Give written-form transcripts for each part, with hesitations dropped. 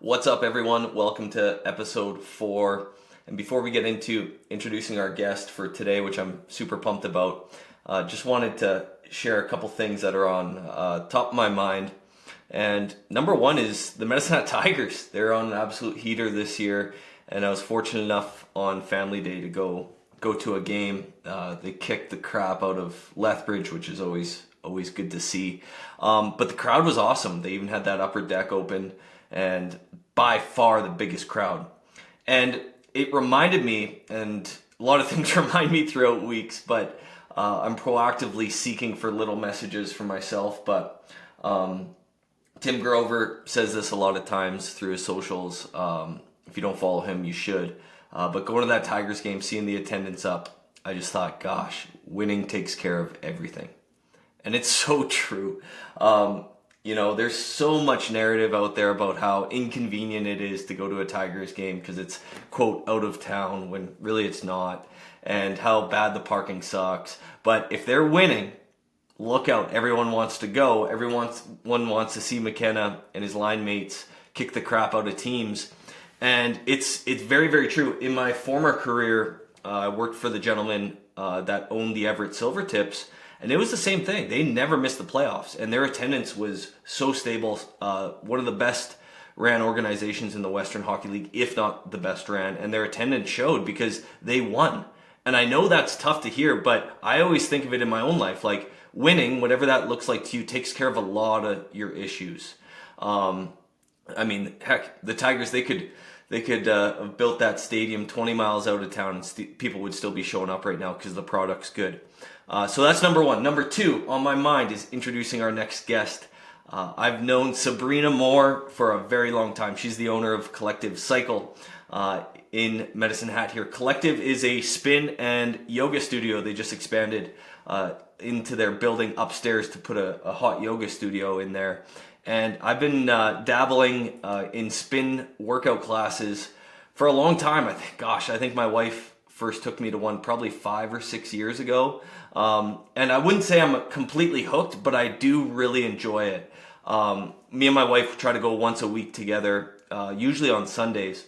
What's up, everyone? Welcome to episode 4. And before we get into introducing our guest for today, which I'm super pumped about, just wanted to share a couple things that are on top of my mind. And number one is the Medicine Hat Tigers. They're on an absolute heater this year, and I was fortunate enough on Family Day to go to a game. They kicked the crap out of Lethbridge, which is always good to see. But the crowd was awesome. They even had that upper deck open, and by far the biggest crowd. And it reminded me, and a lot of things remind me throughout weeks, but I'm proactively seeking for little messages for myself. But Tim Grover says this a lot of times through his socials. If you don't follow him, you should. But going to that Tigers game, seeing the attendance up, I just thought, gosh, winning takes care of everything. And it's so true. There's so much narrative out there about how inconvenient it is to go to a Tigers game because it's, quote, out of town when really it's not, and how bad the parking sucks. But if they're winning, look out. Everyone wants to go. Everyone wants to see McKenna and his line mates kick the crap out of teams. And it's very, very true. In my former career, I worked for the gentleman that owned the Everett Silvertips. And it was the same thing. They never missed the playoffs, and their attendance was so stable. One of the best ran organizations in the Western Hockey League, if not the best ran, and their attendance showed because they won. And I know that's tough to hear, but I always think of it in my own life, like winning, whatever that looks like to you, takes care of a lot of your issues. Heck, the Tigers, they could have built that stadium 20 miles out of town, and people would still be showing up right now because the product's good. So that's number one. Number two on my mind is introducing our next guest. I've known Sabrina Moore for a very long time. She's the owner of Kollektiv Cycle in Medicine Hat here. Kollektiv is a spin and yoga studio. They just expanded into their building upstairs to put a hot yoga studio in there. And I've been dabbling in spin workout classes for a long time. I think my wife first took me to one probably 5 or 6 years ago. And I wouldn't say I'm completely hooked, but I do really enjoy it. Me and my wife try to go once a week together, usually on Sundays.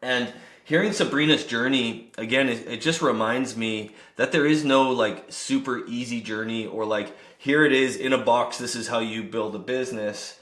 And hearing Sabrina's journey, again, it just reminds me that there is no like super easy journey or like, here it is in a box, this is how you build a business.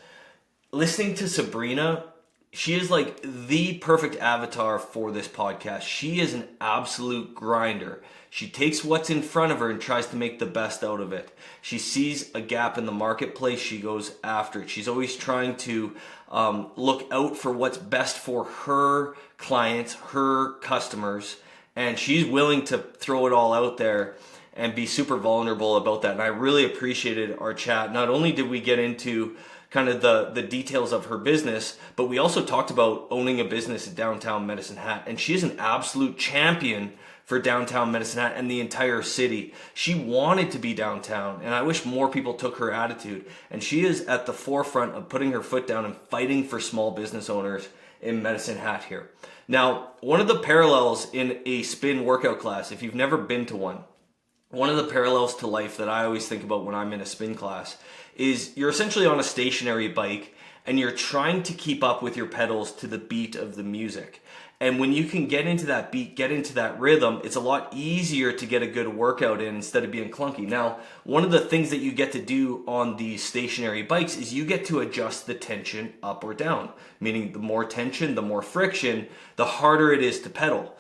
Listening to Sabrina, she is like the perfect avatar for this podcast. She is an absolute grinder. She takes what's in front of her and tries to make the best out of it. She sees a gap in the marketplace. She goes after it. She's always trying to look out for what's best for her clients, her customers, and she's willing to throw it all out there and be super vulnerable about that. And I really appreciated our chat. Not only did we get into kind of the details of her business, but we also talked about owning a business in downtown Medicine Hat. And she is an absolute champion for downtown Medicine Hat and the entire city. She wanted to be downtown, and I wish more people took her attitude. And she is at the forefront of putting her foot down and fighting for small business owners in Medicine Hat here. Now, one of the parallels in a spin workout class, if you've never been to one of the parallels to life that I always think about when I'm in a spin class is you're essentially on a stationary bike and you're trying to keep up with your pedals to the beat of the music. And when you can get into that beat, get into that rhythm, it's a lot easier to get a good workout in instead of being clunky. Now, one of the things that you get to do on these stationary bikes is you get to adjust the tension up or down, meaning the more tension, the more friction, the harder it is to pedal.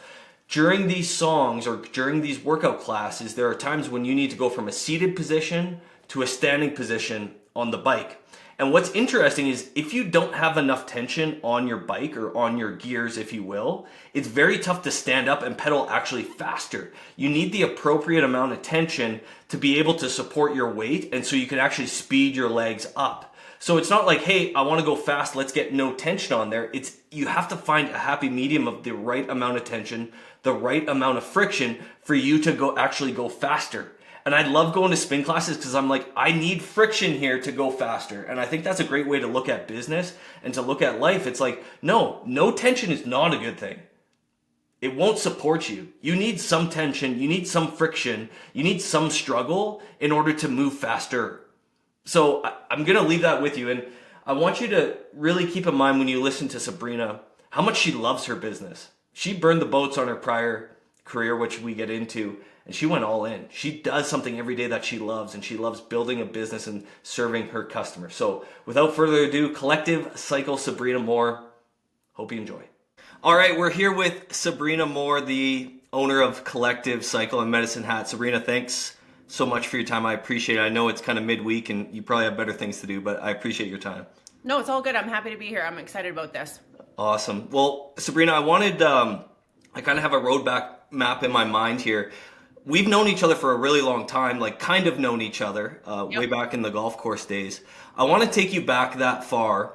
During these songs or during these workout classes, there are times when you need to go from a seated position to a standing position on the bike. And what's interesting is if you don't have enough tension on your bike or on your gears, if you will, it's very tough to stand up and pedal actually faster. You need the appropriate amount of tension to be able to support your weight, and so you can actually speed your legs up. So it's not like, hey, I want to go fast, let's get no tension on there. You have to find a happy medium of the right amount of tension, the right amount of friction for you to actually go faster. And I love going to spin classes because I'm like, I need friction here to go faster. And I think that's a great way to look at business and to look at life. It's like, no tension is not a good thing. It won't support you. You need some tension, you need some friction, you need some struggle in order to move faster. So I'm going to leave that with you. And I want you to really keep in mind when you listen to Sabrina how much she loves her business. She burned the boats on her prior career, which we get into, and she went all in. She does something every day that she loves, and she loves building a business and serving her customers. So without further ado, Kollektiv Cycle, Sabrina Moore. Hope you enjoy. All right, we're here with Sabrina Moore, the owner of Kollektiv Cycle and Medicine Hat. Sabrina, thanks so much for your time. I appreciate it. I know it's kind of midweek and you probably have better things to do, but I appreciate your time. No, it's all good. I'm happy to be here. I'm excited about this. Awesome. Well, Sabrina, I wanted, I kind of have a roadmap map in my mind here. We've known each other for a really long time, like kind of known each other way back in the golf course days. I want to take you back that far.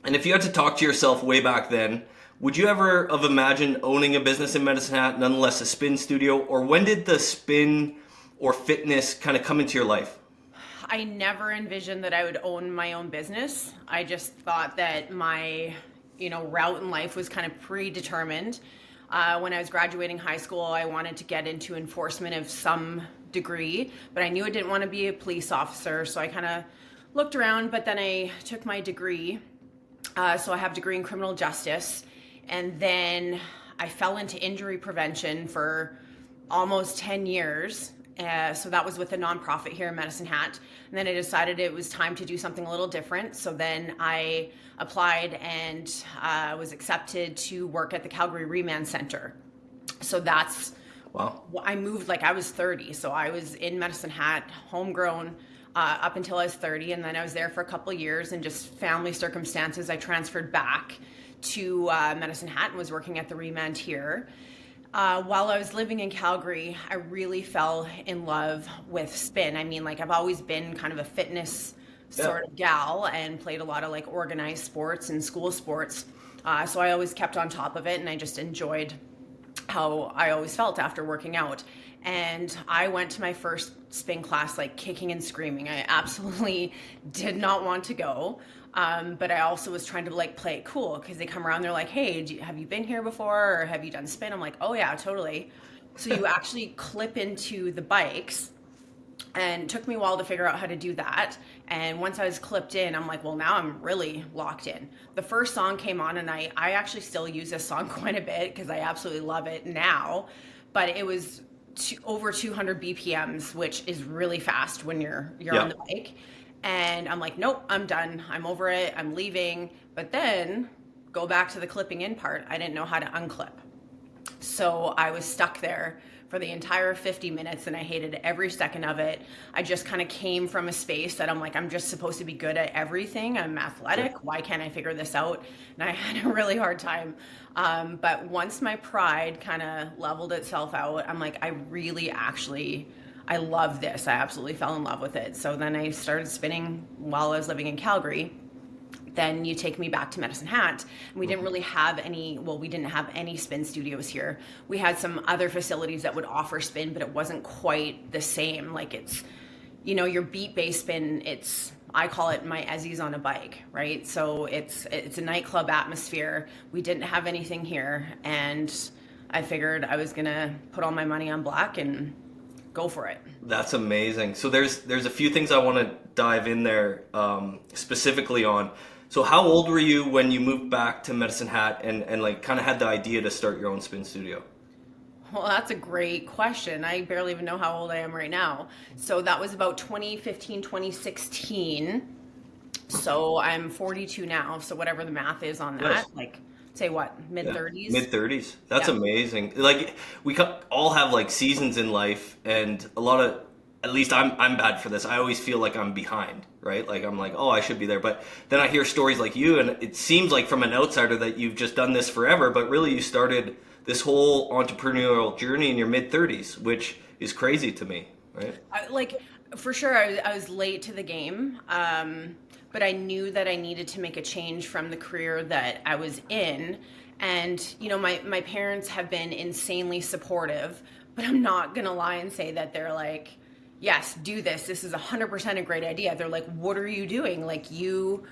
And if you had to talk to yourself way back then, would you ever have imagined owning a business in Medicine Hat, nonetheless a spin studio? Or when did the spin or fitness kind of come into your life? I never envisioned that I would own my own business. I just thought that my, route in life was kind of predetermined. When I was graduating high school, I wanted to get into enforcement of some degree, but I knew I didn't want to be a police officer. So I kind of looked around, but then I took my degree. So I have a degree in criminal justice. And then I fell into injury prevention for almost 10 years. So that was with a nonprofit here in Medicine Hat. And then I decided it was time to do something a little different. So then I applied and was accepted to work at the Calgary Remand Center. So that's, wow. I moved like I was 30. So I was in Medicine Hat, homegrown, up until I was 30. And then I was there for a couple of years, and just family circumstances, I transferred back to Medicine Hat and was working at the Remand here. While I was living in Calgary, I really fell in love with spin. I mean, like, I've always been kind of a fitness sort of gal and played a lot of like organized sports and school sports. So I always kept on top of it, and I just enjoyed how I always felt after working out. And I went to my first spin class like kicking and screaming. I absolutely did not want to go. But I also was trying to like play it cool, because they come around, they're like, hey, have you been here before, or have you done spin? I'm like, oh yeah, totally. So you actually clip into the bikes, and it took me a while to figure out how to do that. And once I was clipped in, I'm like, well, now I'm really locked in. The first song came on, and I actually still use this song quite a bit because I absolutely love it now, but it was over 200 BPMs, which is really fast when you're on the bike. And I'm like, nope, I'm done. I'm over it. I'm leaving. But then go back to the clipping in part. I didn't know how to unclip. So I was stuck there for the entire 50 minutes, and I hated every second of it. I just kind of came from a space that I'm like, I'm just supposed to be good at everything. I'm athletic. Why can't I figure this out? And I had a really hard time. But once my pride kind of leveled itself out, I'm like, I love this. I absolutely fell in love with it. So then I started spinning while I was living in Calgary. Then you take me back to Medicine Hat. We didn't really have we didn't have any spin studios here. We had some other facilities that would offer spin, but it wasn't quite the same. Like, it's, your beat-based spin, I call it my Ezzies on a bike, right? So it's a nightclub atmosphere. We didn't have anything here, and I figured I was gonna put all my money on black and go for it. That's amazing. So there's a few things I want to dive in there specifically on. So how old were you when you moved back to Medicine Hat and like kind of had the idea to start your own spin studio? Well, that's a great question. I barely even know how old I am right now. So that was about 2015, 2016. So I'm 42 now. So whatever the math is on that, Nice. like, say what, mid-30s? Mid-30s. That's amazing. Like, we all have like seasons in life, and a lot of, at least I'm bad for this. I always feel like I'm behind, right? Like, I'm like, oh, I should be there. But then I hear stories like you, and it seems like from an outsider that you've just done this forever, but really you started this whole entrepreneurial journey in your mid-30s, which is crazy to me, right? For sure, I was late to the game. But I knew that I needed to make a change from the career that I was in. And, my parents have been insanely supportive, but I'm not going to lie and say that they're like, yes, do this. This is 100% a great idea. They're like, what are you doing? Like, you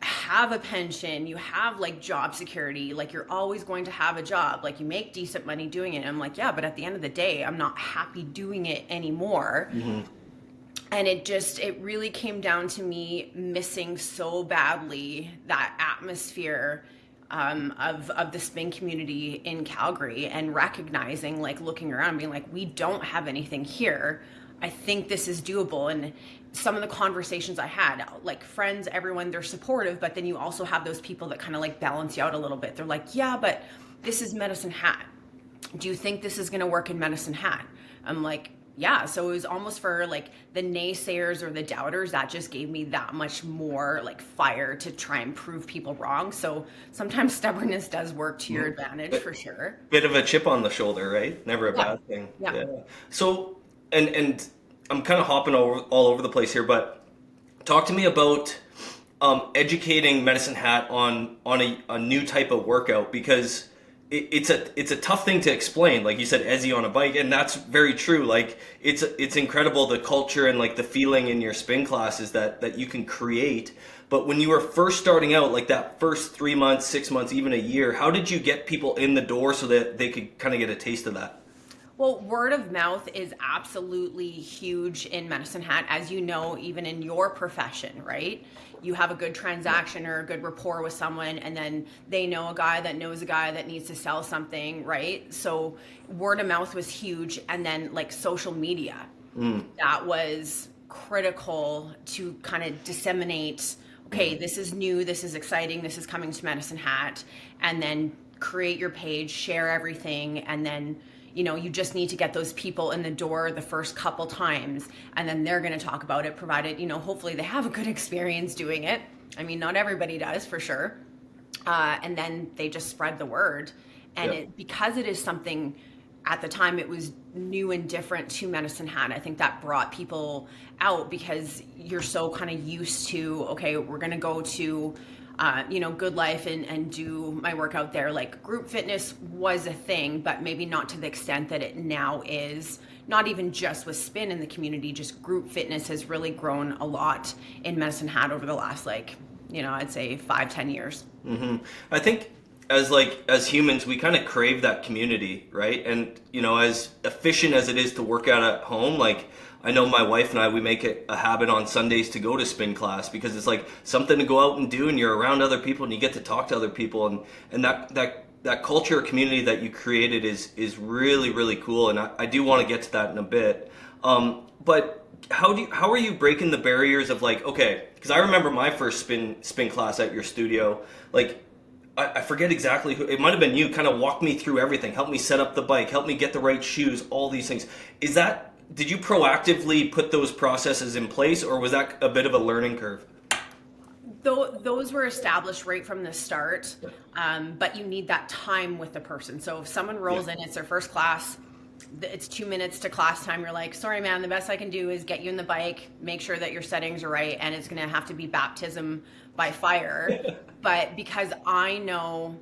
have a pension, you have like job security, like you're always going to have a job, like you make decent money doing it. And I'm like, yeah, but at the end of the day, I'm not happy doing it anymore. And it really came down to me missing so badly that atmosphere of the spin community in Calgary, and recognizing, like, looking around, being like, we don't have anything here. I think this is doable. And some of the conversations I had, like, friends, everyone, they're supportive, but then you also have those people that kind of like balance you out a little bit. They're like, yeah, but this is Medicine Hat. Do you think this is going to work in Medicine Hat? I'm like, yeah. So it was almost for like the naysayers or the doubters, that just gave me that much more like fire to try and prove people wrong. So sometimes stubbornness does work to your advantage, for sure. Bit of a chip on the shoulder, right? Never a Yeah. bad thing. Yeah. So, and I'm kind of hopping all over the place here, but talk to me about educating Medicine Hat on a new type of workout, because it's a tough thing to explain. Like you said, Ezzy on a bike, and that's very true. Like it's incredible, the culture and like the feeling in your spin classes that you can create. But when you were first starting out, like that first 3 months, 6 months, even a year, how did you get people in the door so that they could kind of get a taste of that? Well, word of mouth is absolutely huge in Medicine Hat, as you know, even in your profession, right? You have a good transaction or a good rapport with someone, and then they know a guy that knows a guy that needs to sell something, right? So word of mouth was huge. And then like social media, that was critical to kind of disseminate, okay, this is new, this is exciting, this is coming to Medicine Hat, and then create your page, share everything, and then you just need to get those people in the door the first couple times, and then they're going to talk about it, provided, hopefully they have a good experience doing it. I mean, not everybody does, for sure. And then they just spread the word. And because it is something, at the time, it was new and different to Medicine Hat. I think that brought people out, because you're so kind of used to, okay, we're going to go to Good Life and do my workout there. Like, group fitness was a thing, but maybe not to the extent that it now is. Not even just with spin in the community, just group fitness has really grown a lot in Medicine Hat over the last, I'd say 5-10 years. I think as humans, we kind of crave that community, right? And as efficient as it is to work out at home, like, I know my wife and I, we make it a habit on Sundays to go to spin class, because it's like something to go out and do, and you're around other people and you get to talk to other people, and that culture or community that you created is really, really cool. And I do want to get to that in a bit. But how are you breaking the barriers of, like, okay, because I remember my first spin class at your studio, like, I forget exactly who, it might have been you, kind of walked me through everything, helped me set up the bike, helped me get the right shoes, all these things. Did you proactively put those processes in place, or was that a bit of a learning curve? Those were established right from the start, but you need that time with the person. So if someone rolls in, it's their first class, it's 2 minutes to class time, you're like, sorry man, the best I can do is get you in the bike, make sure that your settings are right, and it's going to have to be baptism by fire. But because I know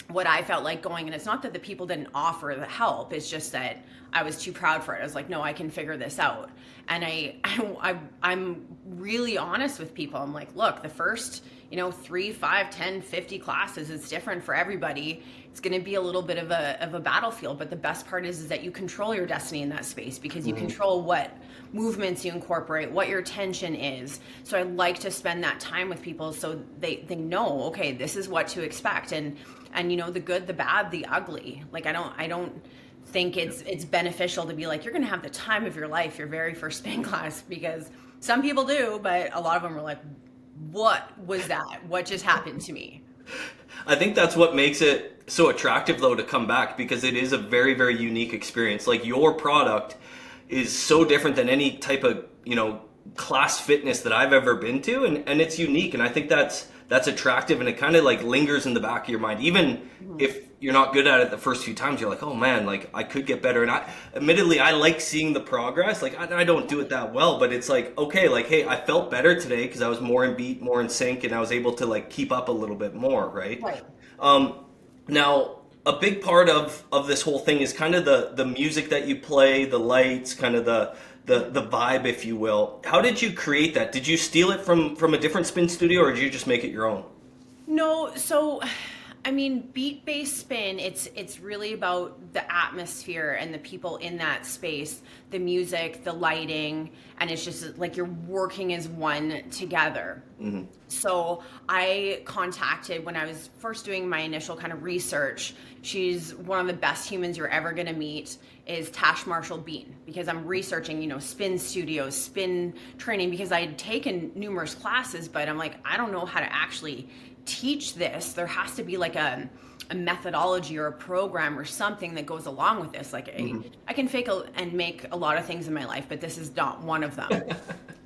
what I felt like going, and it's not that the people didn't offer the help, it's just that I was too proud for it. I was like, no, I can figure this out. And I'm really honest with people. I'm like, look, the first 3, 5, 10, 50 classes, it's different for everybody. It's going to be a little bit of a battlefield, but the best part is that you control your destiny in that space, because you control what movements you incorporate, what your tension is. So I like to spend that time with people so they know, okay, this is what to expect, and the good, the bad, the ugly. Like, I don't think it's beneficial to be like, you're going to have the time of your life your very first spin class, because some people do, but a lot of them are like, what was that? What just happened to me? I think that's what makes it so attractive, though, to come back, because it is a very, very unique experience. Like, your product is so different than any type of, class fitness that I've ever been to, and it's unique. And I think that's attractive, and it kind of like lingers in the back of your mind. Even if you're not good at it the first few times, you're like, oh man, like, I could get better. And admittedly, I like seeing the progress. Like, I don't do it that well, but it's like, okay, like, hey, I felt better today because I was more in beat, more in sync, and I was able to like keep up a little bit more, right? Right. Now, a big part of this whole thing is kind of the music that you play, the lights, kind of the vibe, if you will. How did you create that? Did you steal it from a different spin studio, or did you just make it your own? No, so I mean, beat-based spin, it's really about the atmosphere and the people in that space, the music, the lighting, and it's just like you're working as one together. So I contacted, when I was first doing my initial kind of research, she's one of the best humans you're ever going to meet, is Tash Marshall Bean, because I'm researching, spin studios, spin training, because I had taken numerous classes, but I'm like, I don't know how to actually teach this. There has to be like a methodology or a program or something that goes along with this. Like I can fake and make a lot of things in my life, but this is not one of them.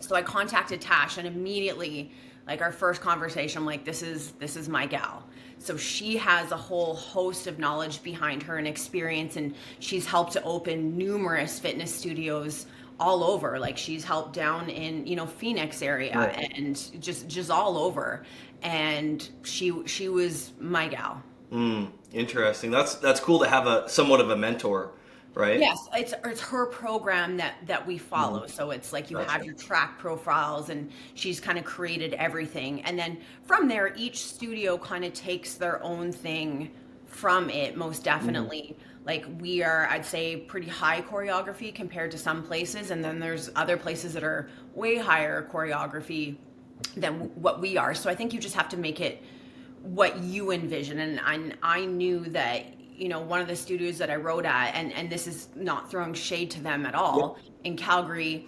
So I contacted Tash, and immediately, like our first conversation, I'm like, this is my gal. So she has a whole host of knowledge behind her and experience, and she's helped to open numerous fitness studios all over. Like she's helped down in Phoenix area, right, and just all over. And she was my gal. Interesting. That's cool to have a somewhat of a mentor, right? Yes, it's her program that we follow. So it's like you have your track profiles, and she's kind of created everything. And then from there, each studio kind of takes their own thing from it, most definitely. Like we are, I'd say, pretty high choreography compared to some places. And then there's other places that are way higher choreography than what we are. So I think you just have to make it what you envision. And I knew that, one of the studios that I wrote at, and this is not throwing shade to them at all, in Calgary,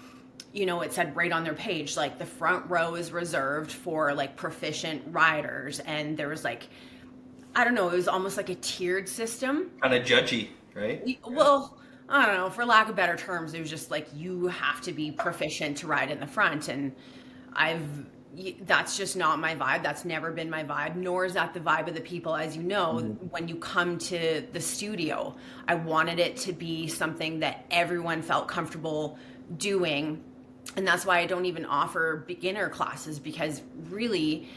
it said right on their page, like the front row is reserved for like proficient riders. And there was like, I don't know, it was almost like a tiered system. Kind of judgy, right? Well, I don't know, for lack of better terms, it was just like, you have to be proficient to ride in the front. And that's just not my vibe. That's never been my vibe, nor is that the vibe of the people. As you know, when you come to the studio, I wanted it to be something that everyone felt comfortable doing. And that's why I don't even offer beginner classes, because really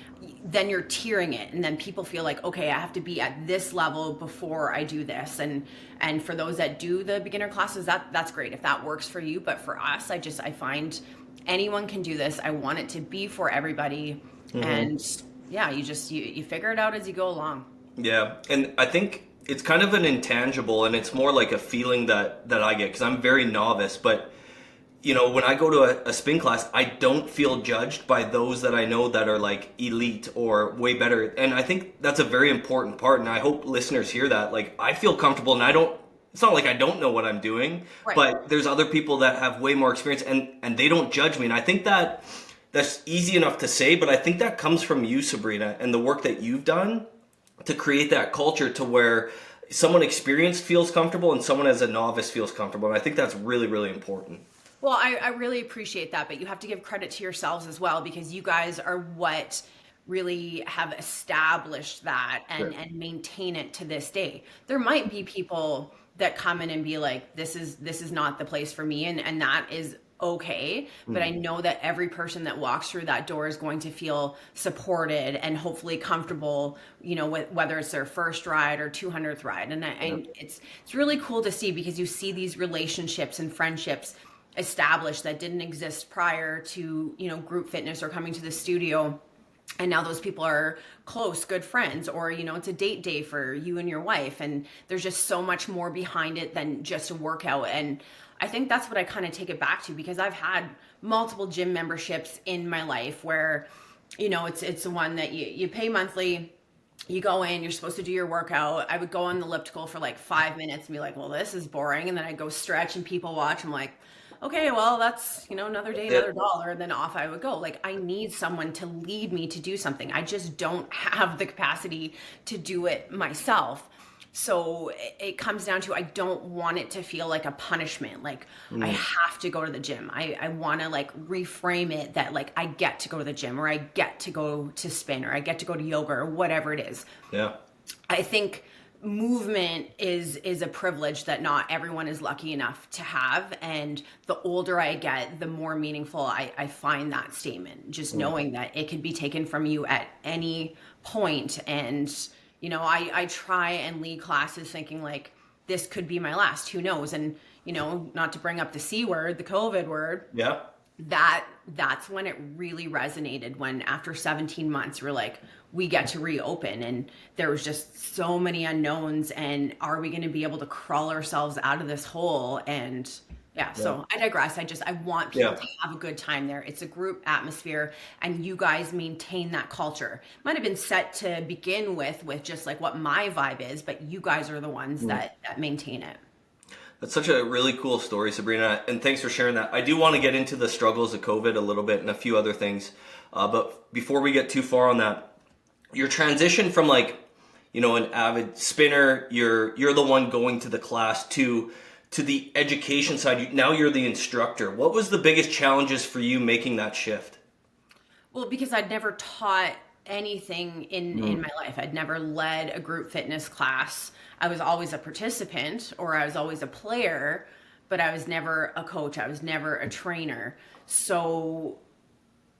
then you're tiering it, and then people feel like, okay, I have to be at this level before I do this. And for those that do the beginner classes, that's great if that works for you. But for us, I find anyone can do this. I want it to be for everybody. And yeah, you figure it out as you go along. Yeah. And I think it's kind of an intangible, and it's more like a feeling that I get, because I'm very novice. But when I go to a spin class, I don't feel judged by those that I know that are like elite or way better. And I think that's a very important part. And I hope listeners hear that. Like, I feel comfortable, and it's not like I don't know what I'm doing, right, but there's other people that have way more experience, and they don't judge me. And I think that's easy enough to say, but I think that comes from you, Sabrina, and the work that you've done to create that culture to where someone experienced feels comfortable and someone as a novice feels comfortable. And I think that's really, really important. Well, I really appreciate that, but you have to give credit to yourselves as well, because you guys are what really have established that and maintain it to this day. There might be people that come in and be like, this is not the place for me, and that is okay. But I know that every person that walks through that door is going to feel supported and hopefully comfortable, with whether it's their first ride or 200th ride. And it's really cool to see, because you see these relationships and friendships established that didn't exist prior to group fitness or coming to the studio, and now those people are close, good friends, or it's a date day for you and your wife, and there's just so much more behind it than just a workout. And I think that's what I kind of take it back to, because I've had multiple gym memberships in my life where it's the one that you pay monthly. You go in, you're supposed to do your workout. I would go on the elliptical for like 5 minutes and be like, well, this is boring. And then I'd go stretch and people watch. I'm like, okay, well, that's, another day, another dollar. And then off I would go. Like, I need someone to lead me to do something. I just don't have the capacity to do it myself. So it comes down to, I don't want it to feel like a punishment. Like I have to go to the gym. I want to like reframe it that like I get to go to the gym, or I get to go to spin, or I get to go to yoga, or whatever it is. Yeah. I think movement is a privilege that not everyone is lucky enough to have. And the older I get, the more meaningful I find that statement, just knowing that it could be taken from you at any point. And I try and lead classes thinking like, this could be my last, who knows? And not to bring up the C word, the COVID word. Yeah. that's when it really resonated, when after 17 months we're like, we get to reopen, and there was just so many unknowns, and are we going to be able to crawl ourselves out of this hole? And yeah, so I digress. I want people Yeah. to have a good time there. It's a group atmosphere, and you guys maintain that culture. Might have been set to begin with just like what my vibe is, but you guys are the ones that maintain it. That's such a really cool story, Sabrina, and thanks for sharing that. I do want to get into the struggles of COVID a little bit and a few other things, but before we get too far on that, your transition from like, an avid spinner, you're the one going to the class, to the education side. Now you're the instructor. What was the biggest challenges for you making that shift? Well, because I'd never taught anything in my life. I'd never led a group fitness class. I was always a participant, or I was always a player, but I was never a coach. I was never a trainer. So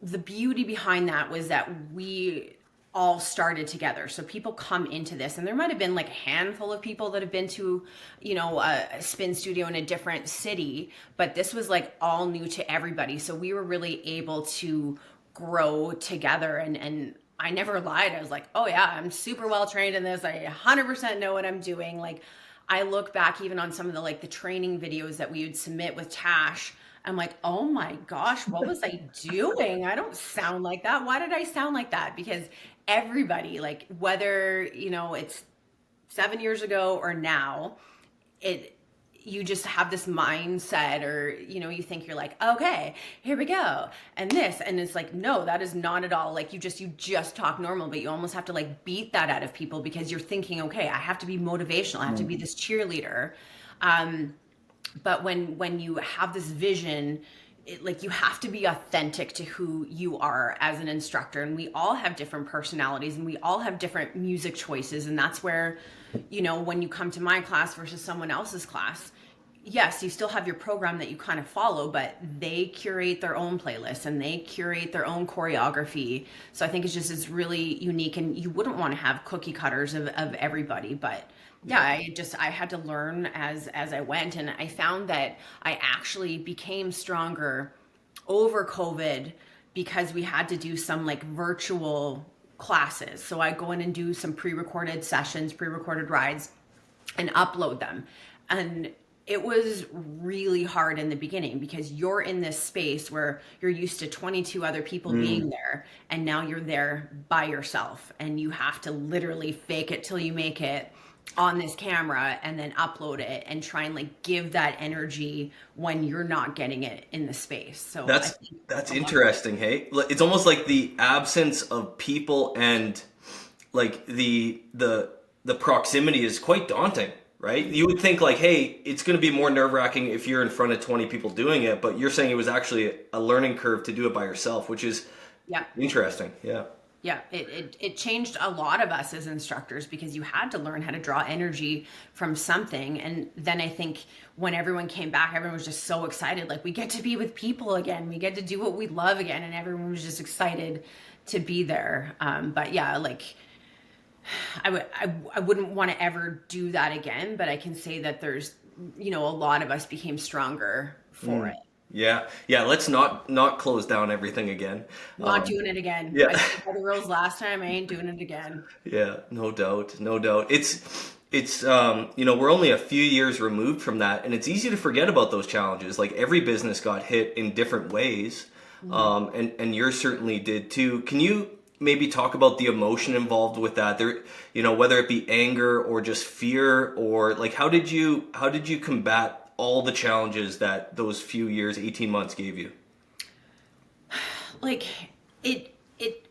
the beauty behind that was that we all started together. So people come into this, and there might have been like a handful of people that have been to, a spin studio in a different city, but this was like all new to everybody. So we were really able to grow together, and I never lied. I was like, oh yeah, I'm super well trained in this. I 100% know what I'm doing. Like, I look back even on some of the training videos that we would submit with Tash. I'm like, oh my gosh, what was I doing? I don't sound like that. Why did I sound like that? Because everybody, like, whether, it's 7 years ago or now, you just have this mindset, or you think you're like, okay, here we go, and this, and it's like, no, that is not at all. Like, you just talk normal, but you almost have to like beat that out of people, because you're thinking, okay, I have to be motivational, I have to be this cheerleader. But when you have this vision, you have to be authentic to who you are as an instructor. And we all have different personalities, and we all have different music choices. And that's where, when you come to my class versus someone else's class, yes, you still have your program that you kind of follow, but they curate their own playlist and they curate their own choreography. So I think it's really unique, and you wouldn't want to have cookie cutters of everybody. But yeah, I had to learn as I went, and I found that I actually became stronger over COVID, because we had to do some virtual classes. So I go in and do some pre-recorded sessions, pre-recorded rides, and upload them. And it was really hard in the beginning, because you're in this space where you're used to 22 other people being there, and now you're there by yourself, and you have to literally fake it till you make it on this camera, and then upload it and try and give that energy when you're not getting it in the space. So that's interesting. Hey, it's almost like the absence of people, and the proximity is quite daunting, right? You would think hey, it's going to be more nerve-wracking if you're in front of 20 people doing it, but you're saying it was actually a learning curve to do it by yourself, which is interesting. Yeah, it changed a lot of us as instructors, because you had to learn how to draw energy from something. And then I think when everyone came back, everyone was just so excited. We get to be with people again. We get to do what we love again. And everyone was just excited to be there. But yeah, I wouldn't want to ever do that again. But I can say that there's, a lot of us became stronger for it. Yeah. Let's not close down everything again. Not doing it again. Yeah. I did by the rules last time. I ain't doing it again. Yeah, no doubt. It's we're only a few years removed from that, and it's easy to forget about those challenges. Every business got hit in different ways, and yours certainly did too. Can you maybe talk about the emotion involved with that? There, whether it be anger or just fear, or how did you combat all the challenges that those few years, 18 months gave you? It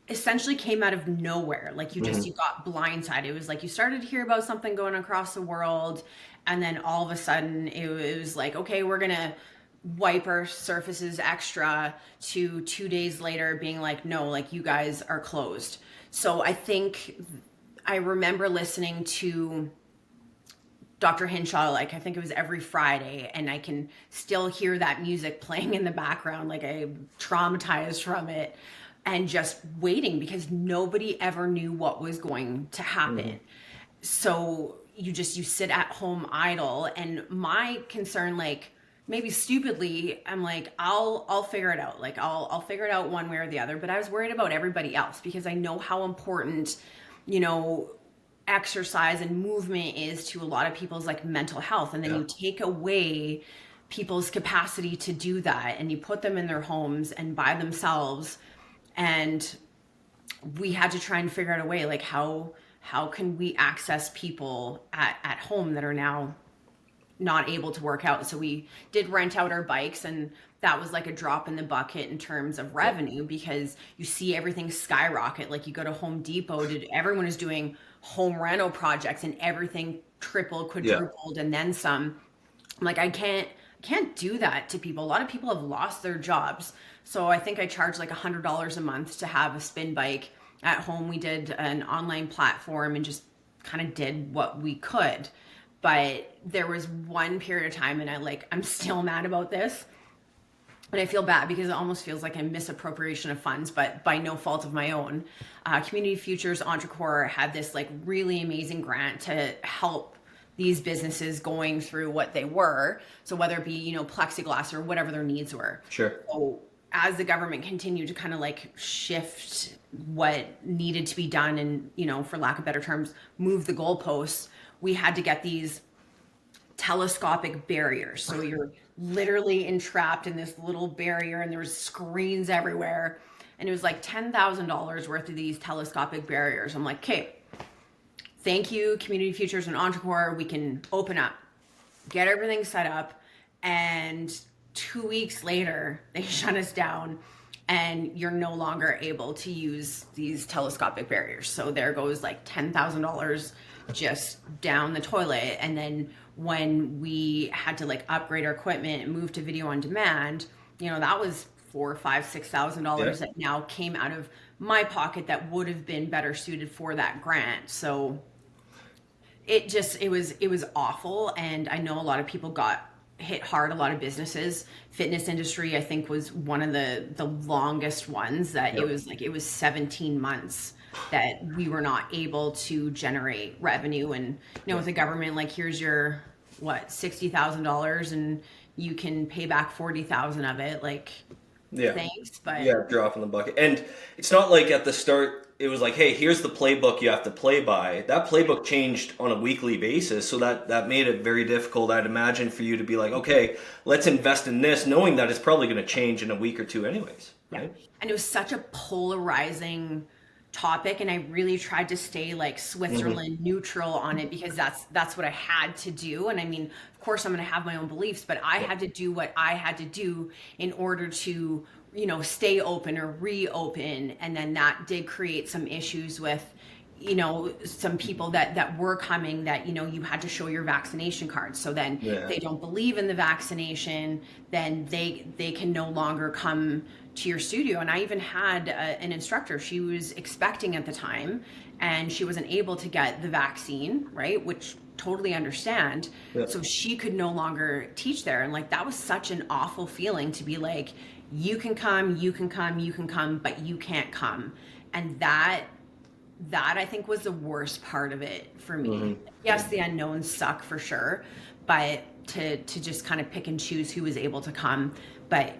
essentially came out of nowhere. You got blindsided. It was you started to hear about something going across the world, and then all of a sudden it was okay, we're gonna wipe our surfaces extra, to 2 days later being no, you guys are closed. So I think I remember listening to Dr. Hinshaw, I think it was every Friday, and I can still hear that music playing in the background. I'm traumatized from it, and just waiting, because nobody ever knew what was going to happen. So you sit at home idle. And my concern, maybe stupidly, I'm like, I'll figure it out. Like I'll figure it out one way or the other. But I was worried about everybody else because I know how important, you know, exercise and movement is to a lot of people's like mental health. And then Yeah. you take away people's capacity to do that and you put them in their homes and by themselves. And we had to try and figure out a way, like how can we access people at home that are now not able to work out. So we did rent out our bikes, and that was like a drop in the bucket in terms of revenue because you see everything skyrocket. Like you go to Home Depot, everyone is doing home rental projects and everything tripled, Yeah. quadrupled, and then some. I'm like, I can't do that to people. A lot of people have lost their jobs. So I think I charged like $100 a month to have a spin bike at home. We did an online platform and just kind of did what we could. But there was one period of time, and I'm still mad about this. And I feel bad because it almost feels like a misappropriation of funds, but by no fault of my own. Community Futures Entrepreneur had this like really amazing grant to help these businesses going through what they were. So whether it be, you know, plexiglass or whatever their needs were. Sure. So as the government continued to kind of like shift what needed to be done and, you know, for lack of better terms, move the goalposts, we had to get these telescopic barriers. So you're literally entrapped in this little barrier and there was screens everywhere. And it was like $10,000 worth of these telescopic barriers. I'm like, okay, thank you, Community Futures and Entrepreneur. We can open up, get everything set up. And 2 weeks later, they shut us down and you're no longer able to use these telescopic barriers. So there goes like $10,000 just down the toilet. And then when we had to like upgrade our equipment and move to video on demand, you know, that was $4,000, $5,000, $6,000 that now came out of my pocket that would have been better suited for that grant. So it was awful. And I know a lot of people got hit hard, a lot of businesses. Fitness industry, I think, was one of the longest ones that Yep. it was 17 months that we were not able to generate revenue. And, you know, with the government, like, here's your, $60,000 and you can pay back 40,000 of it. Like, Yeah. thanks. But Yeah, drop in the bucket. And it's not like at the start it was like, hey, here's the playbook you have to play by. That playbook changed on a weekly basis, so that made it very difficult, I'd imagine, for you to be like, okay, let's invest in this, knowing that it's probably going to change in a week or two anyways, right? yeah. And it was such a polarizing topic, and I really tried to stay like Switzerland neutral on it because that's what I had to do. And I mean, of course I'm going to have my own beliefs, but I had to do what I had to do in order to, you know, stay open or reopen. And then that did create some issues with, you know, some people that were coming that, you know, you had to show your vaccination card. So then Yeah. they don't believe in the vaccination, then they can no longer come to your studio. And I even had an instructor, she was expecting at the time and she wasn't able to get the vaccine, right? Which totally understand. Yeah. So she could no longer teach there. And like, that was such an awful feeling to be like, you can come, you can come, you can come, but you can't come. And that I think was the worst part of it for me. Yes, the unknowns suck for sure, but to just kind of pick and choose who was able to come, but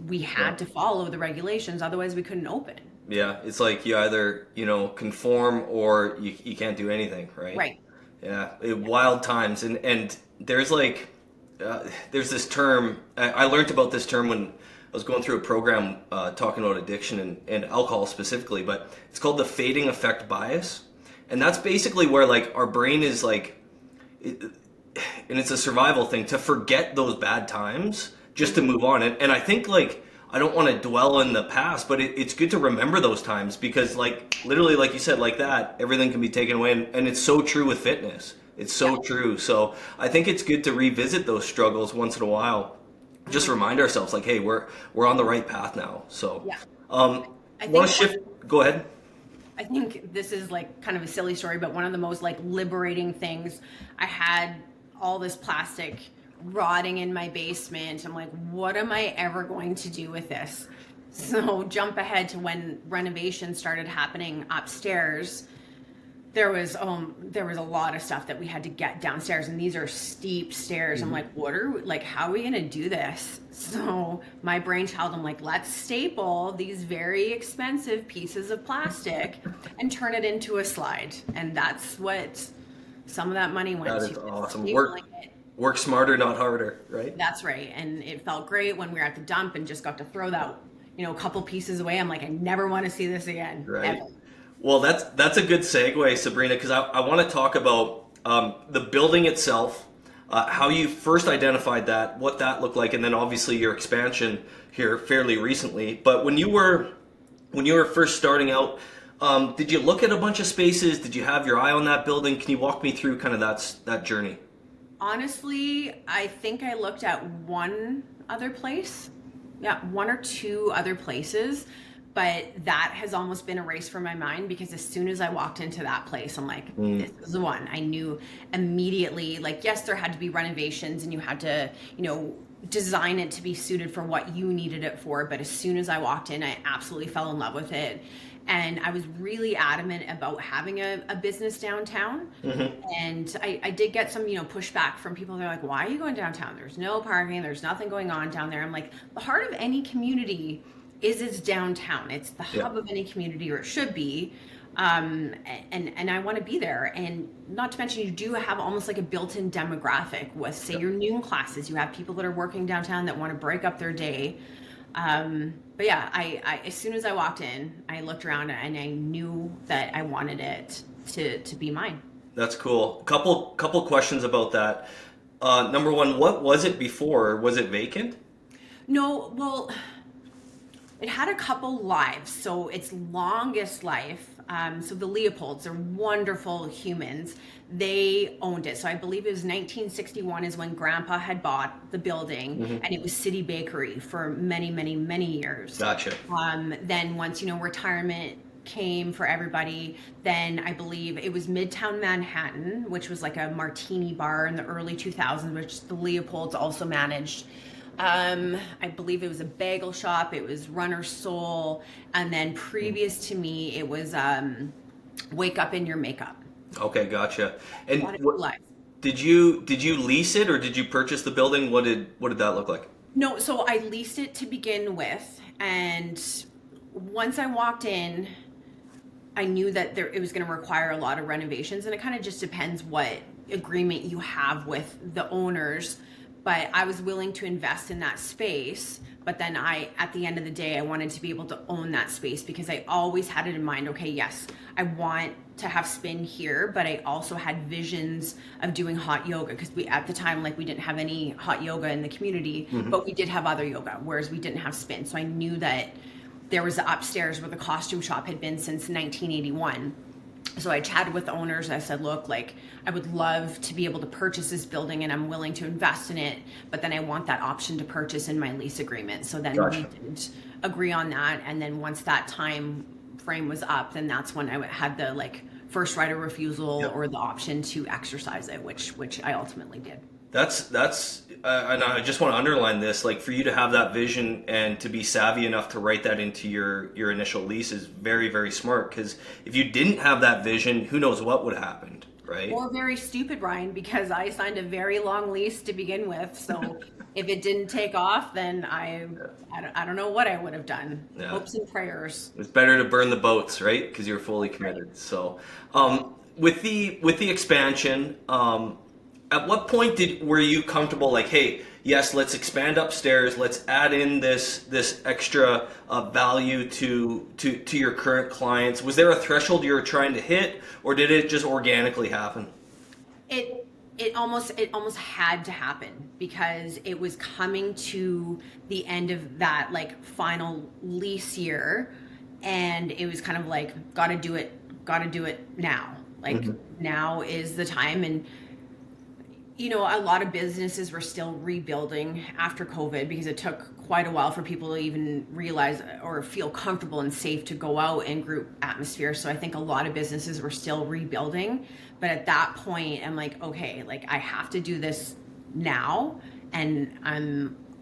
we had to follow the regulations, otherwise we couldn't open. Yeah, it's like you either, you know, conform or you can't do anything, right? Right. Yeah, wild times. And there's like, there's this term, I learned about this term when I was going through a program talking about addiction and alcohol specifically, but it's called the fading effect bias. And that's basically where like our brain is like, and it's a survival thing to forget those bad times just to move on. And I think like, I don't want to dwell in the past, but it's good to remember those times because like literally, like you said, like that, everything can be taken away. And it's so true with fitness. It's so true. So I think it's good to revisit those struggles once in a while. Just remind ourselves like, hey, we're on the right path now. So I want think to shift, go ahead. I think this is like kind of a silly story, but one of the most like liberating things, I had all this plastic rotting in my basement. I'm like, what am I ever going to do with this? So jump ahead to when renovations started happening upstairs. There was a lot of stuff that we had to get downstairs, and these are steep stairs. I'm like, how are we gonna do this? So my brainchild, I'm like, let's staple these very expensive pieces of plastic and turn it into a slide. And that's what some of that money went That to. is awesome. Stapling it. Work smarter, not harder, right? That's right. And it felt great when we were at the dump and just got to throw that, a couple pieces away. I'm like, I never want to see this again. Right. Ever. Well, that's a good segue, Sabrina, because I want to talk about the building itself, how you first identified that, what that looked like, and then obviously your expansion here fairly recently. But when you were first starting out, did you look at a bunch of spaces? Did you have your eye on that building? Can you walk me through kind of that journey? Honestly, I think I looked at one other place. Yeah, one or two other places. But that has almost been erased from my mind, because as soon as I walked into that place, I'm like, this is the one. I knew immediately, like, yes, there had to be renovations and you had to, design it to be suited for what you needed it for. But as soon as I walked in, I absolutely fell in love with it. And I was really adamant about having a business downtown. Mm-hmm. And I did get some, pushback from people. They're like, why are you going downtown? There's no parking. There's nothing going on down there. I'm like, the heart of any community is its downtown. It's the hub of any community, or it should be. And I want to be there. And not to mention, you do have almost like a built-in demographic with, say, your noon classes. You have people that are working downtown that want to break up their day. But yeah, I as soon as I walked in, I looked around and I knew that I wanted it to be mine. That's cool. Couple questions about that. Number one, what was it before? Was it vacant? No, well, it had a couple lives. So its longest life, so the Leopolds are wonderful humans. They owned it. So I believe it was 1961 is when Grandpa had bought the building, and it was City Bakery for many, many, many years. Gotcha. Then once, retirement came for everybody, then I believe it was Midtown Manhattan, which was like a martini bar in the early 2000s, which the Leopolds also managed. I believe it was a bagel shop. It was Runner's Soul. And then previous to me, it was Wake Up in Your Makeup. Okay, gotcha. And did you lease it, or did you purchase the building? What did that look like? No, so I leased it to begin with. And once I walked in, I knew that it was going to require a lot of renovations. And it kind of just depends what agreement you have with the owners. But I was willing to invest in that space. But then at the end of the day, I wanted to be able to own that space, because I always had it in mind, okay, yes, I want to have spin here, but I also had visions of doing hot yoga, because at the time, we didn't have any hot yoga in the community, but we did have other yoga, whereas we didn't have spin. So I knew that there was the upstairs where the costume shop had been since 1981. So I chatted with the owners. I said, look, I would love to be able to purchase this building, and I'm willing to invest in it, but then I want that option to purchase in my lease agreement. So then we did agree on that. And then once that time frame was up, then that's when I had the first right of refusal or the option to exercise it, which I ultimately did. That's and I just want to underline this, for you to have that vision and to be savvy enough to write that into your initial lease is very, very smart, because if you didn't have that vision, who knows what would have happened, right? Or very stupid, Ryan, because I signed a very long lease to begin with. So if it didn't take off, then I don't know what I would have done. Yeah. Hopes and prayers. It's better to burn the boats, right? Because you're fully committed. So with the expansion, at what point were you comfortable, hey, yes, let's expand upstairs, let's add in this extra value to your current clients? Was there a threshold you were trying to hit, or did it just organically happen? It almost had to happen, because it was coming to the end of that final lease year, and it was kind of gotta do it now. Now is the time. And a lot of businesses were still rebuilding after COVID, because it took quite a while for people to even realize or feel comfortable and safe to go out in group atmosphere. So I think a lot of businesses were still rebuilding. But at that point, I'm okay, I have to do this now, and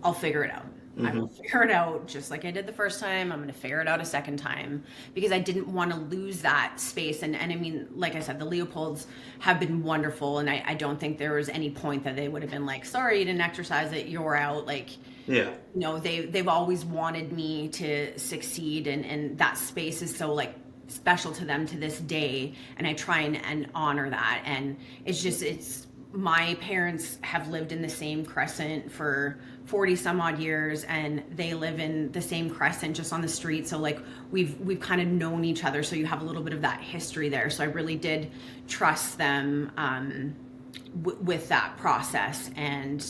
I'll figure it out. I will figure it out just like I did the first time. I'm going to figure it out a second time because I didn't want to lose that space. And I mean, like I said, the Leopolds have been wonderful. And I don't think there was any point that they would have been like, sorry, you didn't exercise it, you're out. Like, Yeah. you know, they've always wanted me to succeed. And that space is so like special to them to this day. And I try and honor that. And it's my parents have lived in the same crescent for 40 some odd years, and they live in the same crescent just on the street. So like we've kind of known each other. So you have a little bit of that history there. So I really did trust them with that process. And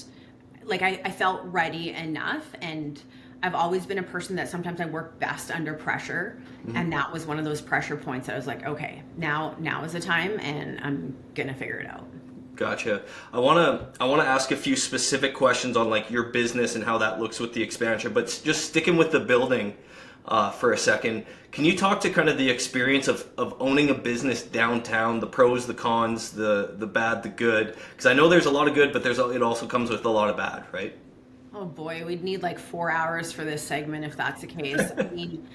like I felt ready enough, and I've always been a person that sometimes I work best under pressure. And that was one of those pressure points. I was like, okay, now is the time, and I'm gonna figure it out. Gotcha. I wanna ask a few specific questions on like your business and how that looks with the expansion, but just sticking with the building for a second. Can you talk to kind of the experience of owning a business downtown, the pros, the cons, the bad, the good? Because I know there's a lot of good, but it also comes with a lot of bad, right? Oh boy, we'd need like 4 hours for this segment if that's the case. I mean,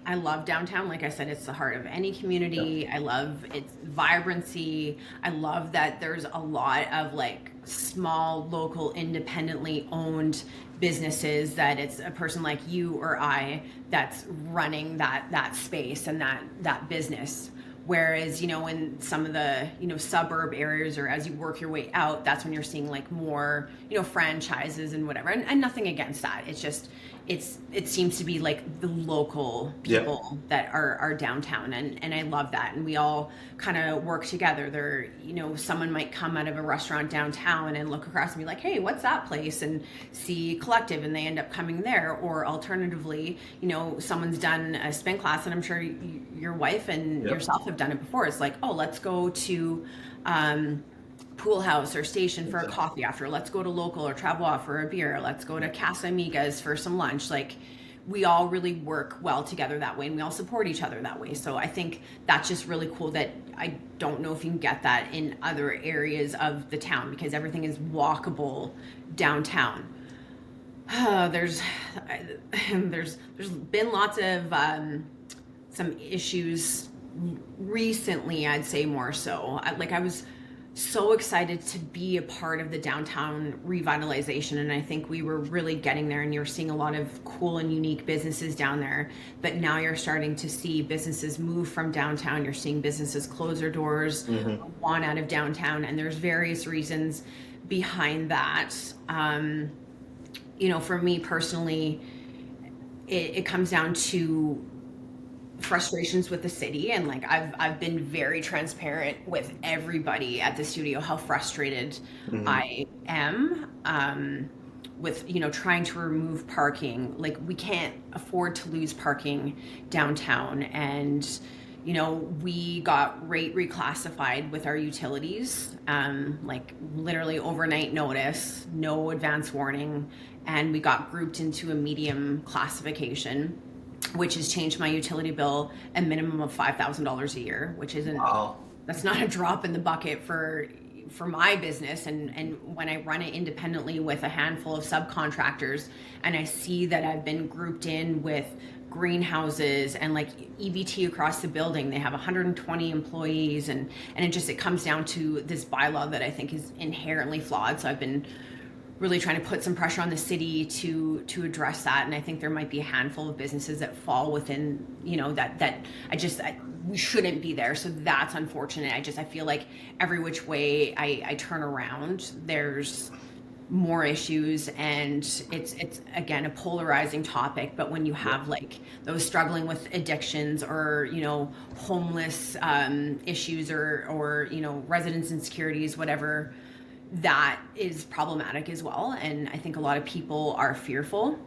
I love downtown. Like I said, it's the heart of any community. Yeah. I love its vibrancy. I love that there's a lot of like small, local, independently owned businesses, that it's a person like you or I that's running that space and that business. Whereas, you know, in some of the, you know, suburb areas, or as you work your way out, that's when you're seeing like more, you know, franchises and whatever. And nothing against that. It's just, it seems to be like the local people that are downtown. And I love that. And we all kind of work together. There, you know, someone might come out of a restaurant downtown and look across and be like, hey, what's that place? And see Kollektiv, and they end up coming there. Or alternatively, you know, someone's done a spin class, and I'm sure your wife and yourself have done it before. It's like, oh, let's go to Pool House or Station for a coffee after. Let's go to Local or Travois for a beer. Let's go to Casa Amigas for some lunch. Like, we all really work well together that way, and we all support each other that way. So I think that's just really cool that I don't know if you can get that in other areas of the town, because everything is walkable downtown. There's been lots of some issues recently, I'd say more so. I was so excited to be a part of the downtown revitalization, and I think we were really getting there, and you're seeing a lot of cool and unique businesses down there. But now you're starting to see businesses move from downtown. You're seeing businesses close their doors, want out of downtown, and there's various reasons behind that. You know, for me personally, it comes down to frustrations with the city, and like I've been very transparent with everybody at the studio how frustrated I am with, you know, trying to remove parking. Like, we can't afford to lose parking downtown, and you know, we got rate reclassified with our utilities, like literally overnight notice, no advance warning, and we got grouped into a medium classification, which has changed my utility bill a minimum of $5,000 a year, which isn't, that's not a drop in the bucket for my business. And when I run it independently with a handful of subcontractors, and I see that I've been grouped in with greenhouses and like EVT across the building, they have 120 employees, and it comes down to this bylaw that I think is inherently flawed. So I've been really trying to put some pressure on the city to address that. And I think there might be a handful of businesses that fall within, you know, that we shouldn't be there. So that's unfortunate. I feel like every which way I turn around, there's more issues, and it's again a polarizing topic. But when you have like those struggling with addictions, or you know, homeless issues, or you know, residence insecurities, whatever, that is problematic as well. And I think a lot of people are fearful.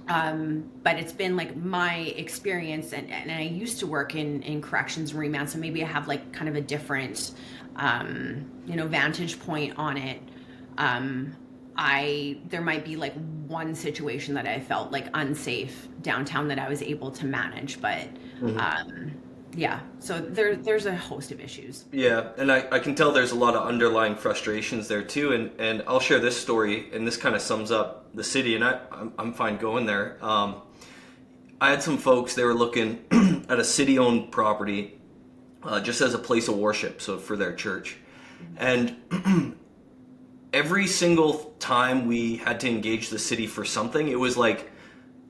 But it's been like my experience, and I used to work in corrections and remand, so maybe I have like kind of a different you know, vantage point on it. There might be like one situation that I felt like unsafe downtown that I was able to manage, but Yeah. So there's a host of issues. Yeah, and I can tell there's a lot of underlying frustrations there too. And I'll share this story, and this kind of sums up the city, and I'm fine going there. I had some folks, they were looking at a city-owned property just as a place of worship, so for their church. And every single time we had to engage the city for something, it was like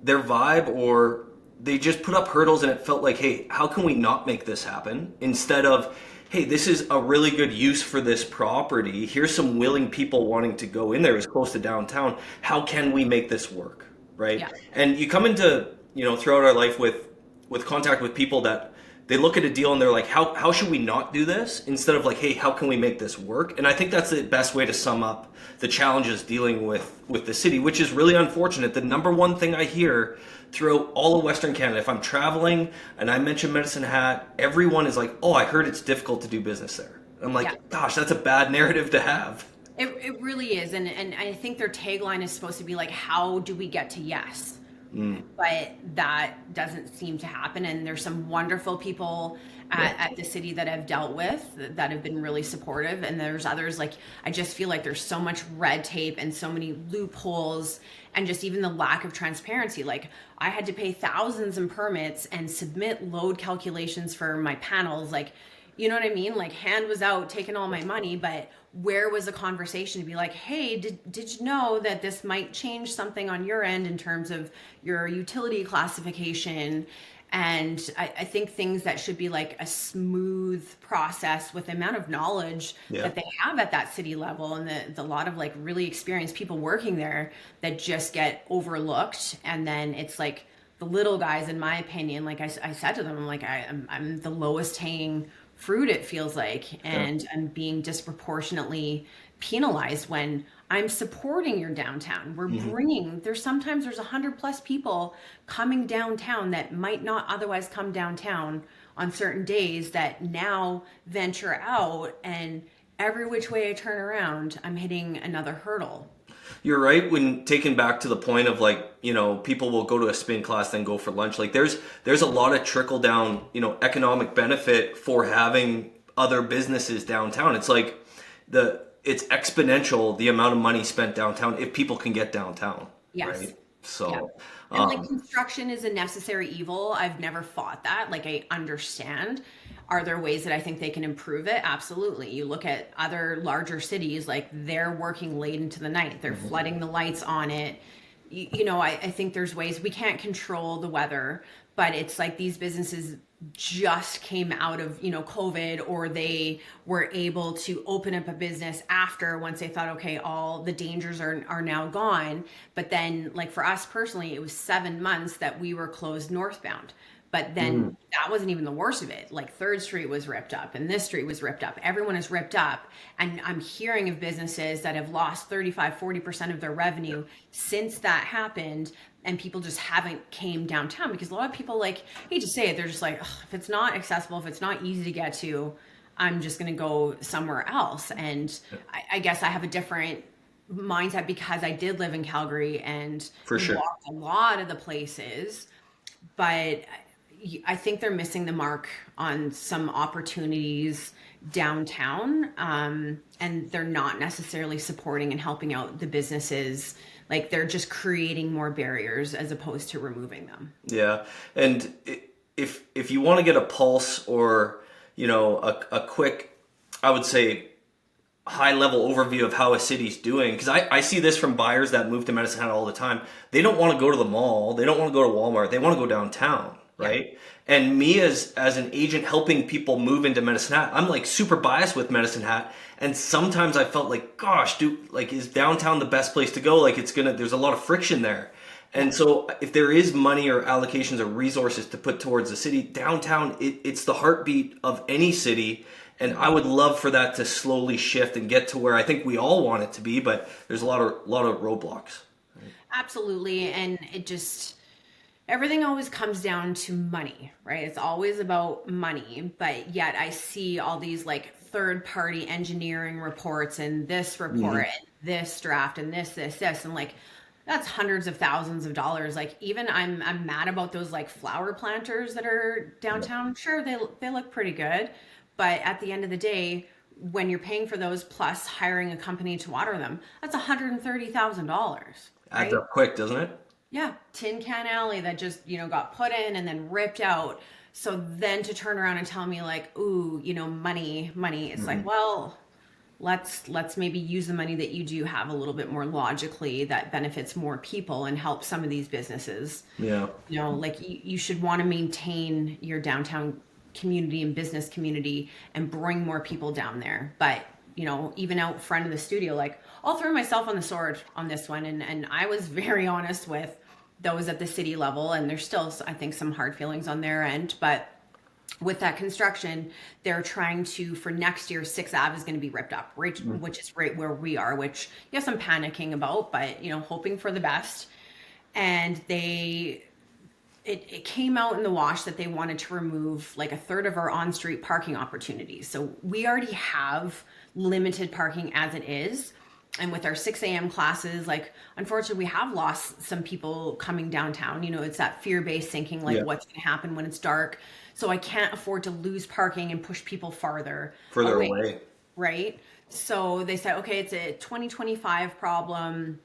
their vibe, or they just put up hurdles, and it felt like, hey, how can we not make this happen? Instead of, hey, this is a really good use for this property. Here's some willing people wanting to go in there. It's close to downtown. How can we make this work? Right? Yeah. And you come into, throughout our life with contact with people that they look at a deal and they're like, how should we not do this? Instead of like, hey, how can we make this work? And I think that's the best way to sum up the challenges dealing with the city, which is really unfortunate. The number one thing I hear throughout all of Western Canada, if I'm traveling and I mention Medicine Hat, everyone is like, oh, I heard it's difficult to do business there. I'm like, Yeah. gosh, that's a bad narrative to have. It really is. And I think their tagline is supposed to be like, how do we get to yes? But that doesn't seem to happen. And there's some wonderful people at the city that I've dealt with that have been really supportive. And there's others, like, I just feel like there's so much red tape and so many loopholes, and just even the lack of transparency. Like, I had to pay thousands in permits and submit load calculations for my panels. Like, you know what I mean? Like, hand was out, taking all my money, but where was the conversation to be like, hey, did you know that this might change something on your end in terms of your utility classification? And I think things that should be like a smooth process with the amount of knowledge that they have at that city level, and the lot of like really experienced people working there that just get overlooked. And then it's like the little guys, in my opinion, like I said to them, I'm like, I'm the lowest hanging fruit, it feels like, and I'm being disproportionately penalized when I'm supporting your downtown. We're bringing, there's 100+ people coming downtown that might not otherwise come downtown on certain days, that now venture out, and every which way I turn around, I'm hitting another hurdle. You're right when taken back to the point of like, people will go to a spin class, then go for lunch. Like there's a lot of trickle down, economic benefit for having other businesses downtown. It's like it's exponential, the amount of money spent downtown if people can get downtown. Yes. Right? So, and like, construction is a necessary evil. I've never fought that. Like, I understand. Are there ways that I think they can improve it? Absolutely. You look at other larger cities, like they're working late into the night. They're flooding the lights on it. I think there's ways. We can't control the weather, but it's like these businesses just came out of, COVID, or they were able to open up a business after, once they thought, okay, all the dangers are now gone. But then, like, for us personally, it was 7 months that we were closed northbound. But then that wasn't even the worst of it. Like, 3rd Street was ripped up, and this street was ripped up. Everyone is ripped up. And I'm hearing of businesses that have lost 35-40% of their revenue since that happened. And people just haven't came downtown, because a lot of people, like, I hate to say it, they're just like, if it's not accessible, if it's not easy to get to, I'm just going to go somewhere else. And I guess I have a different mindset because I did live in Calgary and For sure. walked a lot of the places. But I think they're missing the mark on some opportunities downtown, and they're not necessarily supporting and helping out the businesses. Like, they're just creating more barriers as opposed to removing them. Yeah, and if you want to get a pulse, or a quick, I would say, high level overview of how a city's doing, because I see this from buyers that move to Medicine Hat all the time. They don't want to go to the mall. They don't want to go to Walmart. They want to go downtown. Right. Yeah. And me as an agent helping people move into Medicine Hat, I'm like super biased with Medicine Hat. And sometimes I felt like, gosh, is downtown the best place to go? Like, there's a lot of friction there. And so if there is money or allocations or resources to put towards the city, downtown, it's the heartbeat of any city. And I would love for that to slowly shift and get to where I think we all want it to be, but there's a lot of roadblocks. Right? Absolutely. And everything always comes down to money, right? It's always about money, but yet I see all these like third-party engineering reports and this report and this draft and this, and like, That's hundreds of thousands of dollars. Like even I'm mad about those like flower planters that are downtown. Sure, they look pretty good, but at the end of the day, when you're paying for those plus hiring a company to water them, that's $130,000, Adds right? up quick, doesn't it? Yeah, tin can alley that just, got put in and then ripped out. So then to turn around and tell me like, ooh, money, money. It's like, well, let's maybe use the money that you do have a little bit more logically that benefits more people and help some of these businesses. Yeah. Like you should want to maintain your downtown community and business community and bring more people down there. But even out front of the studio, like I'll throw myself on the sword on this one. And I was very honest with those at the city level, and there's still, I think, some hard feelings on their end. But with that construction, they're trying to, for next year, 6th Ave is going to be ripped up, right, which is right where we are, which, yes, I'm panicking about, but, hoping for the best. And it came out in the wash that they wanted to remove like a third of our on-street parking opportunities. So we already have limited parking as it is. And with our 6 a.m. classes, like, unfortunately, we have lost some people coming downtown. It's that fear-based thinking, like, what's going to happen when it's dark. So I can't afford to lose parking and push people farther Away. Right? So they said, okay, it's a 2025 problem.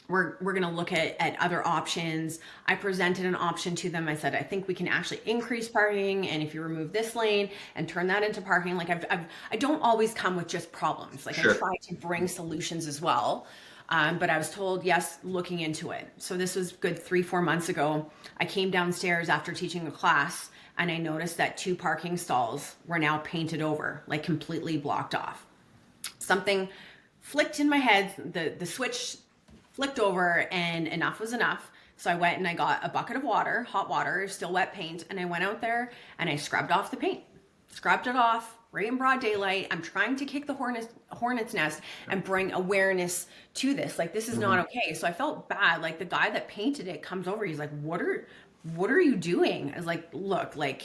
We're going to look at other options. I presented an option to them. I said, I think we can actually increase parking. And if you remove this lane and turn that into parking, like I don't always come with just problems. Like Sure. I try to bring solutions as well. But I was told, yes, looking into it. So this was good 3-4 months ago. I came downstairs after teaching a class and I noticed that 2 parking stalls were now painted over, like completely blocked off. Something flicked in my head. The switch flicked over and enough was enough. So I went and I got a bucket of water, hot water, still wet paint, and I went out there and I scrubbed off the paint. Scrubbed it off right in broad daylight. I'm trying to kick the hornet's nest and bring awareness to this. Like, this is not okay. So I felt bad. Like, the guy that painted it comes over. He's like, what are you doing? I was like, look, like,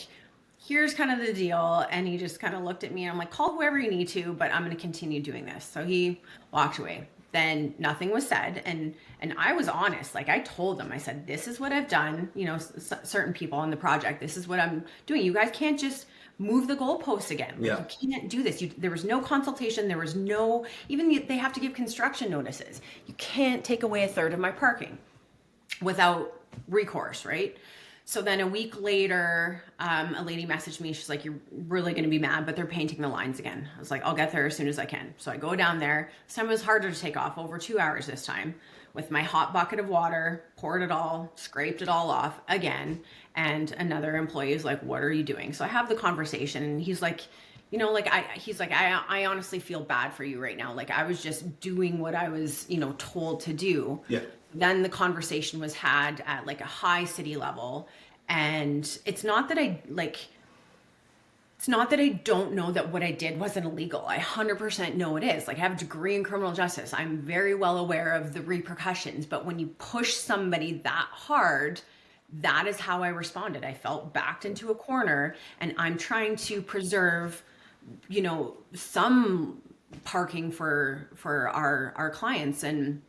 here's kind of the deal. And he just kind of looked at me and I'm like, call whoever you need to, but I'm going to continue doing this. So he walked away. Then nothing was said. And I was honest. Like, I told them, I said, this is what I've done, certain people on the project, this is what I'm doing. You guys can't just move the goalposts again. Yeah. You can't do this. There was no consultation. There was no, even they have to give construction notices. You can't take away a third of my parking without recourse, right? So then a week later, a lady messaged me. She's like, you're really going to be mad, but they're painting the lines again. I was like, I'll get there as soon as I can. So I go down there. This time it was harder to take off, over 2 hours this time, with my hot bucket of water, poured it all, scraped it all off again. And another employee is like, what are you doing? So I have the conversation and he's like, I honestly feel bad for you right now. Like, I was just doing what I was, told to do. Yeah. Then the conversation was had at like a high city level. And it's not that I don't know that what I did wasn't illegal. I 100% know it is. Like, I have a degree in criminal justice. I'm very well aware of the repercussions. But when you push somebody that hard, that is how I responded. I felt backed into a corner, and I'm trying to preserve, some parking for our clients. And,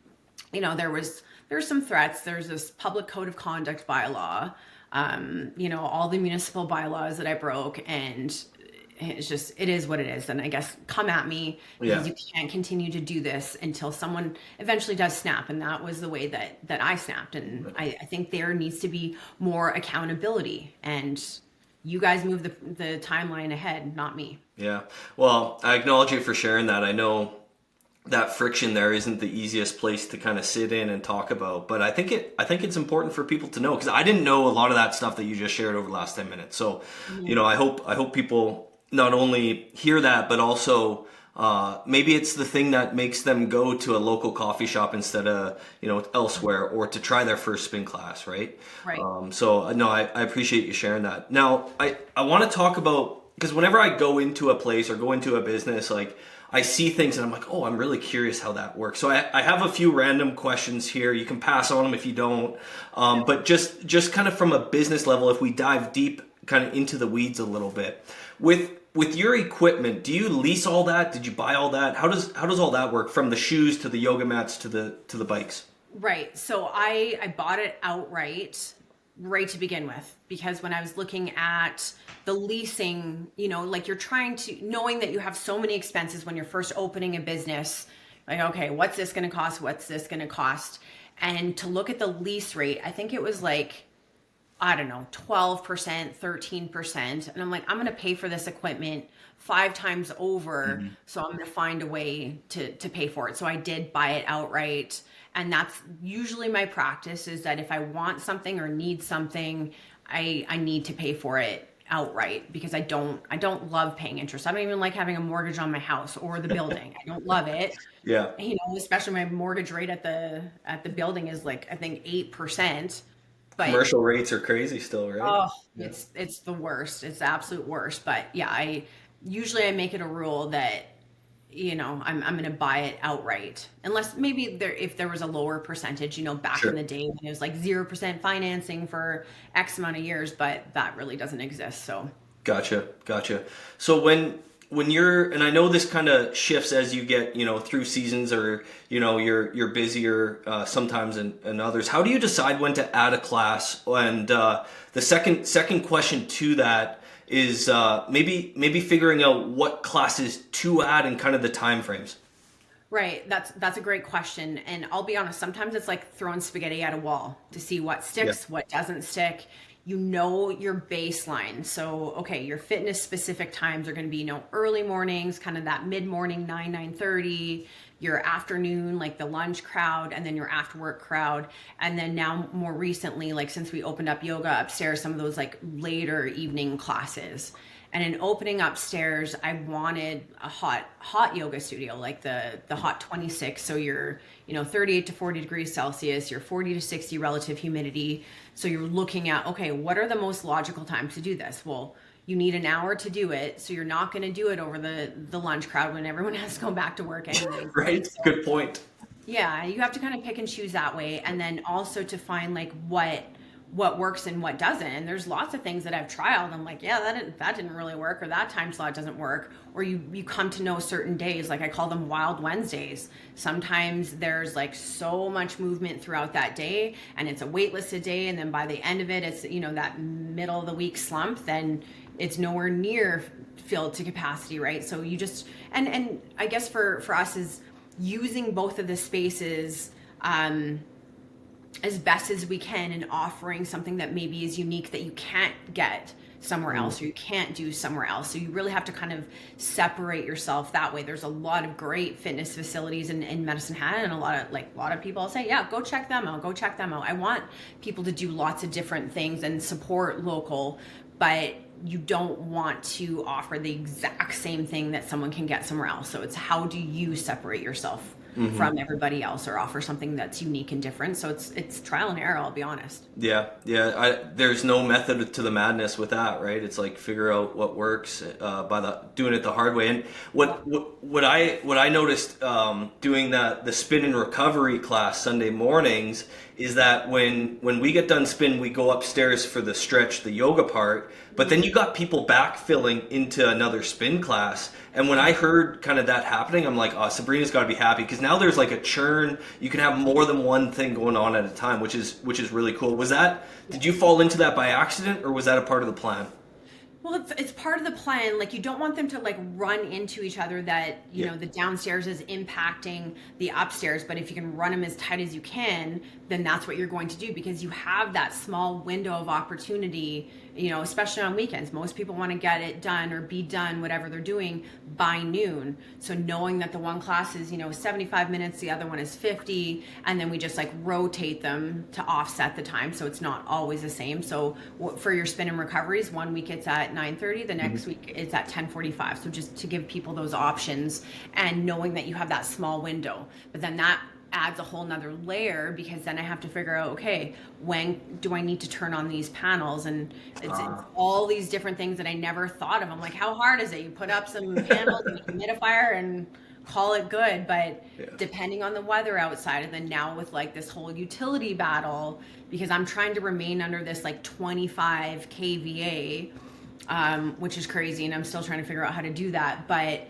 there's some threats. There's this public code of conduct bylaw, all the municipal bylaws that I broke, and it is what it is. And I guess come at me, because you can't continue to do this until someone eventually does snap. And that was the way that I snapped. And I think there needs to be more accountability, and you guys move the timeline ahead, not me. Yeah. Well, I acknowledge you for sharing that. I know that friction there isn't the easiest place to kind of sit in and talk about, but I think it's important for people to know, because I didn't know a lot of that stuff that you just shared over the last 10 minutes. So, I hope people not only hear that, but also maybe it's the thing that makes them go to a local coffee shop instead of, elsewhere, or to try their first spin class. Right. Right. I appreciate you sharing that. Now, I want to talk about, because whenever I go into a place or go into a business, like, I see things and I'm like, oh, I'm really curious how that works. So I have a few random questions here. You can pass on them if you don't. But just kind of from a business level, if we dive deep kind of into the weeds a little bit. With your equipment, do you lease all that? Did you buy all that? How does all that work, from the shoes to the yoga mats to the bikes? Right. So I bought it outright right to begin with, because when I was looking at the leasing, like you're trying to, knowing that you have so many expenses when you're first opening a business, like, okay, what's this going to cost? What's this going to cost? And to look at the lease rate, I think it was like, I don't know, 12%, 13%. And I'm like, I'm going to pay for this equipment 5 times over. Mhm. So I'm going to find a way to pay for it. So I did buy it outright. And that's usually my practice, is that if I want something or need something, I need to pay for it outright, because I don't love paying interest. I don't even like having a mortgage on my house or the building. I don't love it. Yeah. Especially my mortgage rate at the building is like, I think 8%. But Commercial rates are crazy still, right? oh, Yeah. it's the worst. It's the absolute worst. But yeah, I make it a rule that I'm going to buy it outright, unless maybe if there was a lower percentage, back in Sure. the day when it was like 0% financing for X amount of years, but that really doesn't exist. So Gotcha. So when you're, and I know this kind of shifts as you get, through seasons, or you're busier sometimes and others. How do you decide when to add a class? And the second question to that is maybe figuring out what classes to add and kind of the time frames. right, that's a great question, and I'll be honest. Sometimes it's like throwing spaghetti at a wall to see what Yeah. sticks, what doesn't stick. Your baseline. So, okay, your fitness specific times are going to be, early mornings, kind of that mid morning, 9:30, your afternoon, like the lunch crowd, and then your after work crowd. And then now more recently, like since we opened up yoga upstairs, some of those like later evening classes. And in opening upstairs, I wanted a hot yoga studio, like the hot 26. So you're, 38 to 40 degrees Celsius, you're 40 to 60 relative humidity. So you're looking at, okay, what are the most logical times to do this? Well, you need an hour to do it. So you're not going to do it over the lunch crowd when everyone has to go back to work anyways, right? Right. So Good point. yeah, you have to kind of pick and choose that way, and then also to find like what works and what doesn't. And there's lots of things that I've trialed. I'm like, yeah, that didn't really work, or that time slot doesn't work. Or you come to know certain days, like I call them Wild Wednesdays. Sometimes there's like so much movement throughout that day, and it's a waitlisted day, and then by the end of it, it's that middle of the week slump. Then it's nowhere near filled to capacity, right? So you just and I guess for us is using both of the spaces as best as we can, and offering something that maybe is unique that you can't get somewhere else, or you can't do somewhere else. So you really have to kind of separate yourself that way. There's a lot of great fitness facilities in Medicine Hat, and a lot of people say, yeah, go check them out. I want people to do lots of different things and support local, but you don't want to offer the exact same thing that someone can get somewhere else. So it's, how do you separate yourself from everybody else, or offer something that's unique and different? So it's trial and error, I'll be honest. Yeah. There's no method to the madness with that, right? It's like figure out what works by doing it the hard way. And what I noticed doing the spin and recovery class Sunday mornings is that when we get done spin, we go upstairs for the stretch, the yoga part. But then you got people backfilling into another spin class. And when I heard kind of that happening, I'm like, oh, Sabrina's got to be happy, because now there's like a churn. You can have more than one thing going on at a time, which is really cool. Did you fall into that by accident, or was that a part of the plan? Well, it's part of the plan. Like, you don't want them to like run into each other, that, Yeah. the downstairs is impacting the upstairs. But if you can run them as tight as you can, then that's what you're going to do, because you have that small window of opportunity, especially on weekends. Most people want to get it done or be done, whatever they're doing, by noon. So knowing that the one class is, 75 minutes, the other one is 50, and then we just like rotate them to offset the time. So it's not always the same. So for your spin and recoveries, one week it's at 9:30, the next week it's at 10:45. So just to give people those options, and knowing that you have that small window. But then that adds a whole nother layer, because then I have to figure out, okay, when do I need to turn on these panels? And it's all these different things that I never thought of. I'm like, how hard is it? You put up some panels and a humidifier and call it good. But Yeah. depending on the weather outside, and then now with like this whole utility battle, because I'm trying to remain under this like 25 kVA, which is crazy, and I'm still trying to figure out how to do that. But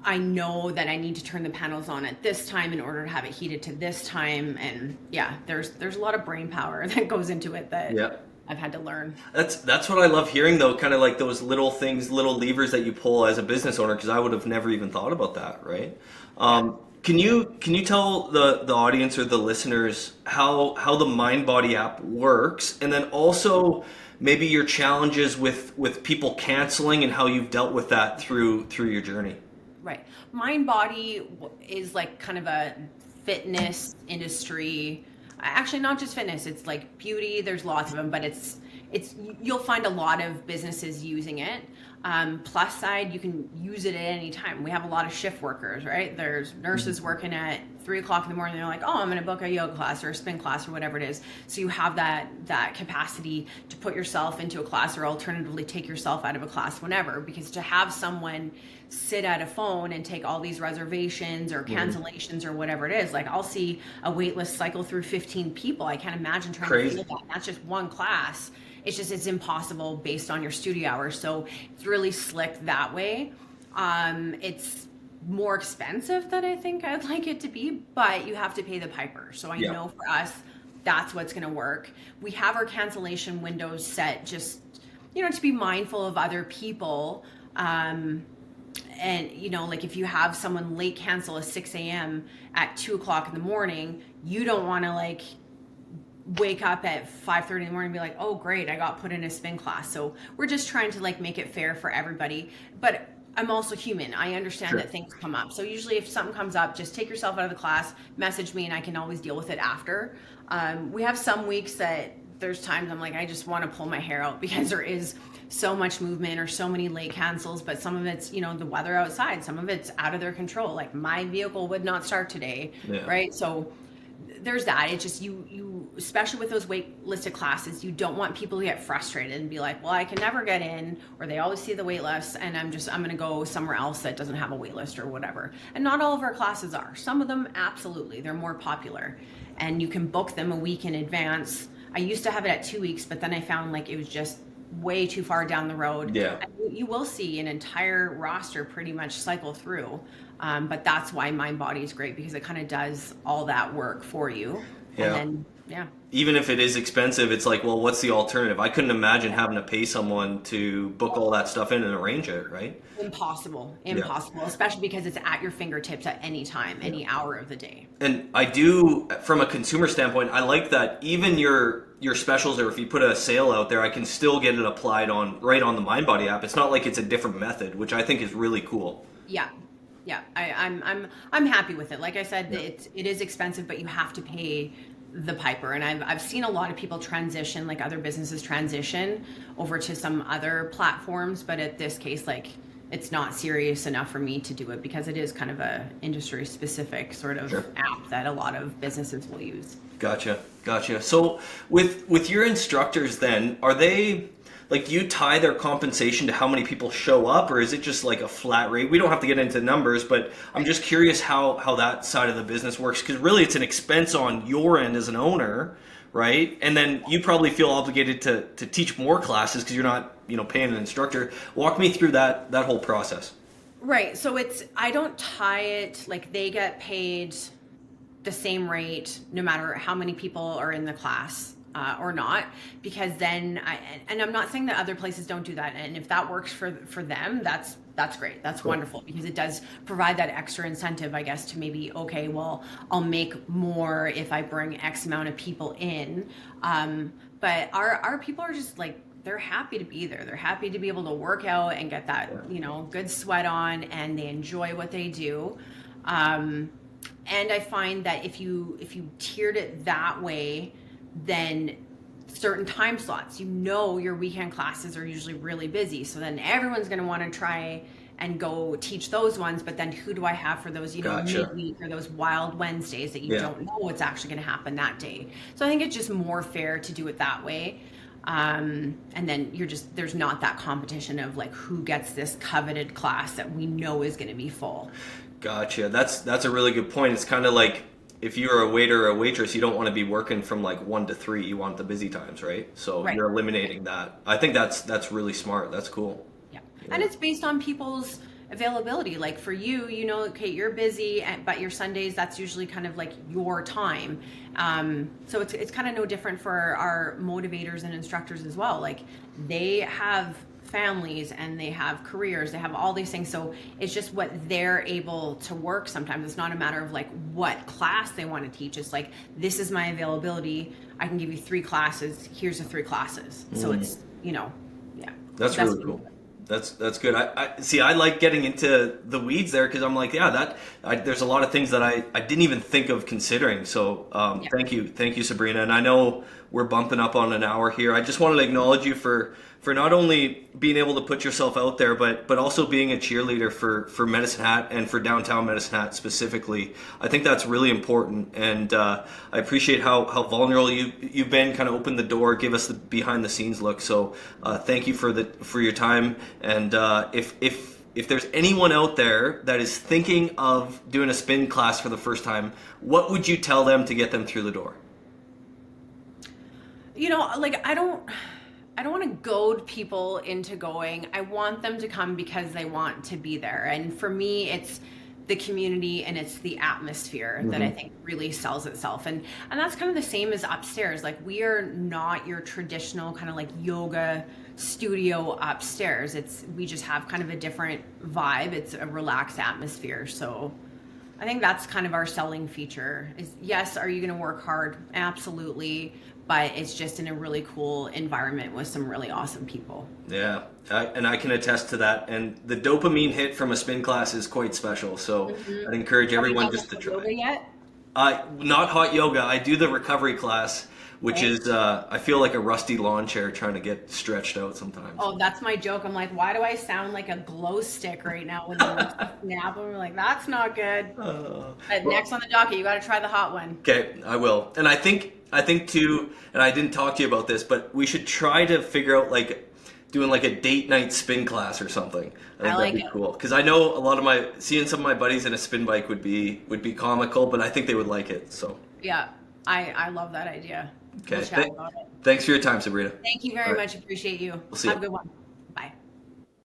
I know that I need to turn the panels on at this time in order to have it heated to this time. And yeah, there's a lot of brain power that goes into it that Yeah. I've had to learn. That's what I love hearing though, kind of like those little things, little levers that you pull as a business owner, because I would have never even thought about that, right? Can you tell the audience or the listeners how the MindBody app works, and then also maybe your challenges with people canceling and how you've dealt with that through your journey? Right. MindBody is like kind of a fitness industry. Actually, not just fitness. It's like beauty. There's lots of them, but it's you'll find a lot of businesses using it. Plus side, you can use it at any time. We have a lot of shift workers, right? There's nurses working at 3 o'clock in the morning. They're like, oh, I'm going to book a yoga class or a spin class or whatever it is. So you have that capacity to put yourself into a class, or alternatively take yourself out of a class whenever. Because to have someone sit at a phone and take all these reservations or cancellations or whatever it is, like I'll see a wait list cycle through 15 people. I can't imagine trying to fill that. That's just one class. It's impossible based on your studio hours. So it's really slick that way. It's more expensive than I think I'd like it to be, but you have to pay the piper. So I know for us, that's what's going to work. We have our cancellation windows set just, to be mindful of other people. And, like if you have someone late cancel a 6 a.m. at 2 o'clock in the morning, you don't want to like wake up at 5:30 in the morning and be like, oh great, I got put in a spin class. So we're just trying to like make it fair for everybody. But I'm also human. I understand that things come up. So usually if something comes up, just take yourself out of the class, message me, and I can always deal with it after. We have some weeks that there's times I'm like, I just want to pull my hair out because there is so much movement or so many late cancels, but some of it's, the weather outside, some of it's out of their control. Like my vehicle would not start today, right? So there's that. It's just you especially with those wait listed classes, you don't want people to get frustrated and be like, well, I can never get in, or they always see the wait list and I'm going to go somewhere else that doesn't have a wait list or whatever. And not all of our classes are. Some of them, absolutely, they're more popular and you can book them a week in advance. I used to have it at 2 weeks, but then I found like it was just way too far down the road. Yeah. And you will see an entire roster pretty much cycle through. But that's why MindBody is great, because it kind of does all that work for you. Yeah. And then, even if it is expensive, it's like, well, what's the alternative? I couldn't imagine having to pay someone to book all that stuff in and arrange it, right? Impossible, especially because it's at your fingertips at any time, any hour of the day. And I do, from a consumer standpoint, I like that even your specials, or if you put a sale out there, I can still get it applied right on the MindBody app. It's not like it's a different method, which I think is really cool. Yeah, I'm happy with it. Like I said, it is expensive, but you have to pay the piper. And I've seen a lot of people transition, like other businesses transition over to some other platforms, but at this case, like it's not serious enough for me to do it because it is kind of a industry specific sort of app that a lot of businesses will use. Gotcha. So with your instructors then, are they, like, do you tie their compensation to how many people show up, or is it just like a flat rate? We don't have to get into numbers, but I'm just curious how that side of the business works, because really it's an expense on your end as an owner, right? And then you probably feel obligated to teach more classes because you're not, paying an instructor. Walk me through that whole process. Right. So I don't tie it, like they get paid the same rate no matter how many people are in the class. Or not, because then and I'm not saying that other places don't do that, and if that works for them, that's great, that's wonderful, because it does provide that extra incentive, I guess, to maybe, okay, well, I'll make more if I bring X amount of people in, but our people are just like, they're happy to be there, they're happy to be able to work out and get that good sweat on, and they enjoy what they do. And I find that if you tiered it that way, then certain time slots, your weekend classes are usually really busy. So then everyone's going to want to try and go teach those ones. But then who do I have for those, midweek or those wild Wednesdays that you don't know what's actually going to happen that day? So I think it's just more fair to do it that way. And then there's not that competition of like who gets this coveted class that we know is going to be full. Gotcha. That's a really good point. It's kind of like, if you're a waiter or a waitress, you don't want to be working from like 1 to 3. You want the busy times, right? So you're eliminating that. I think that's really smart. That's cool. Yeah. And it's based on people's availability. Like for you, you know, okay, you're busy, but your Sundays, that's usually kind of like your time. So it's kind of no different for our motivators and instructors as well. Like they have families and they have careers, they have all these things. So it's just what they're able to work. Sometimes it's not a matter of like what class they want to teach. It's like, this is my availability. I can give you 3 classes. Here's the 3 classes. So it's, you know, yeah. That's really cool. That's good. I see. I like getting into the weeds there because I'm like, yeah, there's a lot of things that I didn't even think of considering. So thank you, Sabrina. And I know we're bumping up on an hour here. I just wanted to acknowledge you for not only being able to put yourself out there, but also being a cheerleader for Medicine Hat and for downtown Medicine Hat specifically. I think that's really important, and I appreciate how vulnerable you've been. Kind of opened the door, give us the behind the scenes look. So thank you for your time. And if there's anyone out there that is thinking of doing a spin class for the first time, what would you tell them to get them through the door? You know, like I don't want to goad people into going. I want them to come because they want to be there. And for me, it's the community and it's the atmosphere that I think really sells itself. And that's kind of the same as upstairs. Like we are not your traditional kind of like yoga studio upstairs. We just have kind of a different vibe. It's a relaxed atmosphere. So I think that's kind of our selling feature is, yes, are you going to work hard? Absolutely. But it's just in a really cool environment with some really awesome people. Yeah, and I can attest to that. And the dopamine hit from a spin class is quite special. So I'd encourage everyone just to try. Yoga yet? Not hot yoga. I do the recovery class, which is I feel like a rusty lawn chair trying to get stretched out sometimes. Oh, that's my joke. I'm like, why do I sound like a glow stick right now when you snap? And we're like, that's not good. Next on the docket, you got to try the hot one. Okay, I will. And I think too, and I didn't talk to you about this, but we should try to figure out like doing like a date night spin class or something. I think that'd be cool. Because I know a lot of seeing some of my buddies in a spin bike would be comical, but I think they would like it. So yeah, I love that idea. Okay, We'll chat about it. Thanks for your time, Sabrina. Thank you very much. Appreciate you. We'll see Have you. a good one.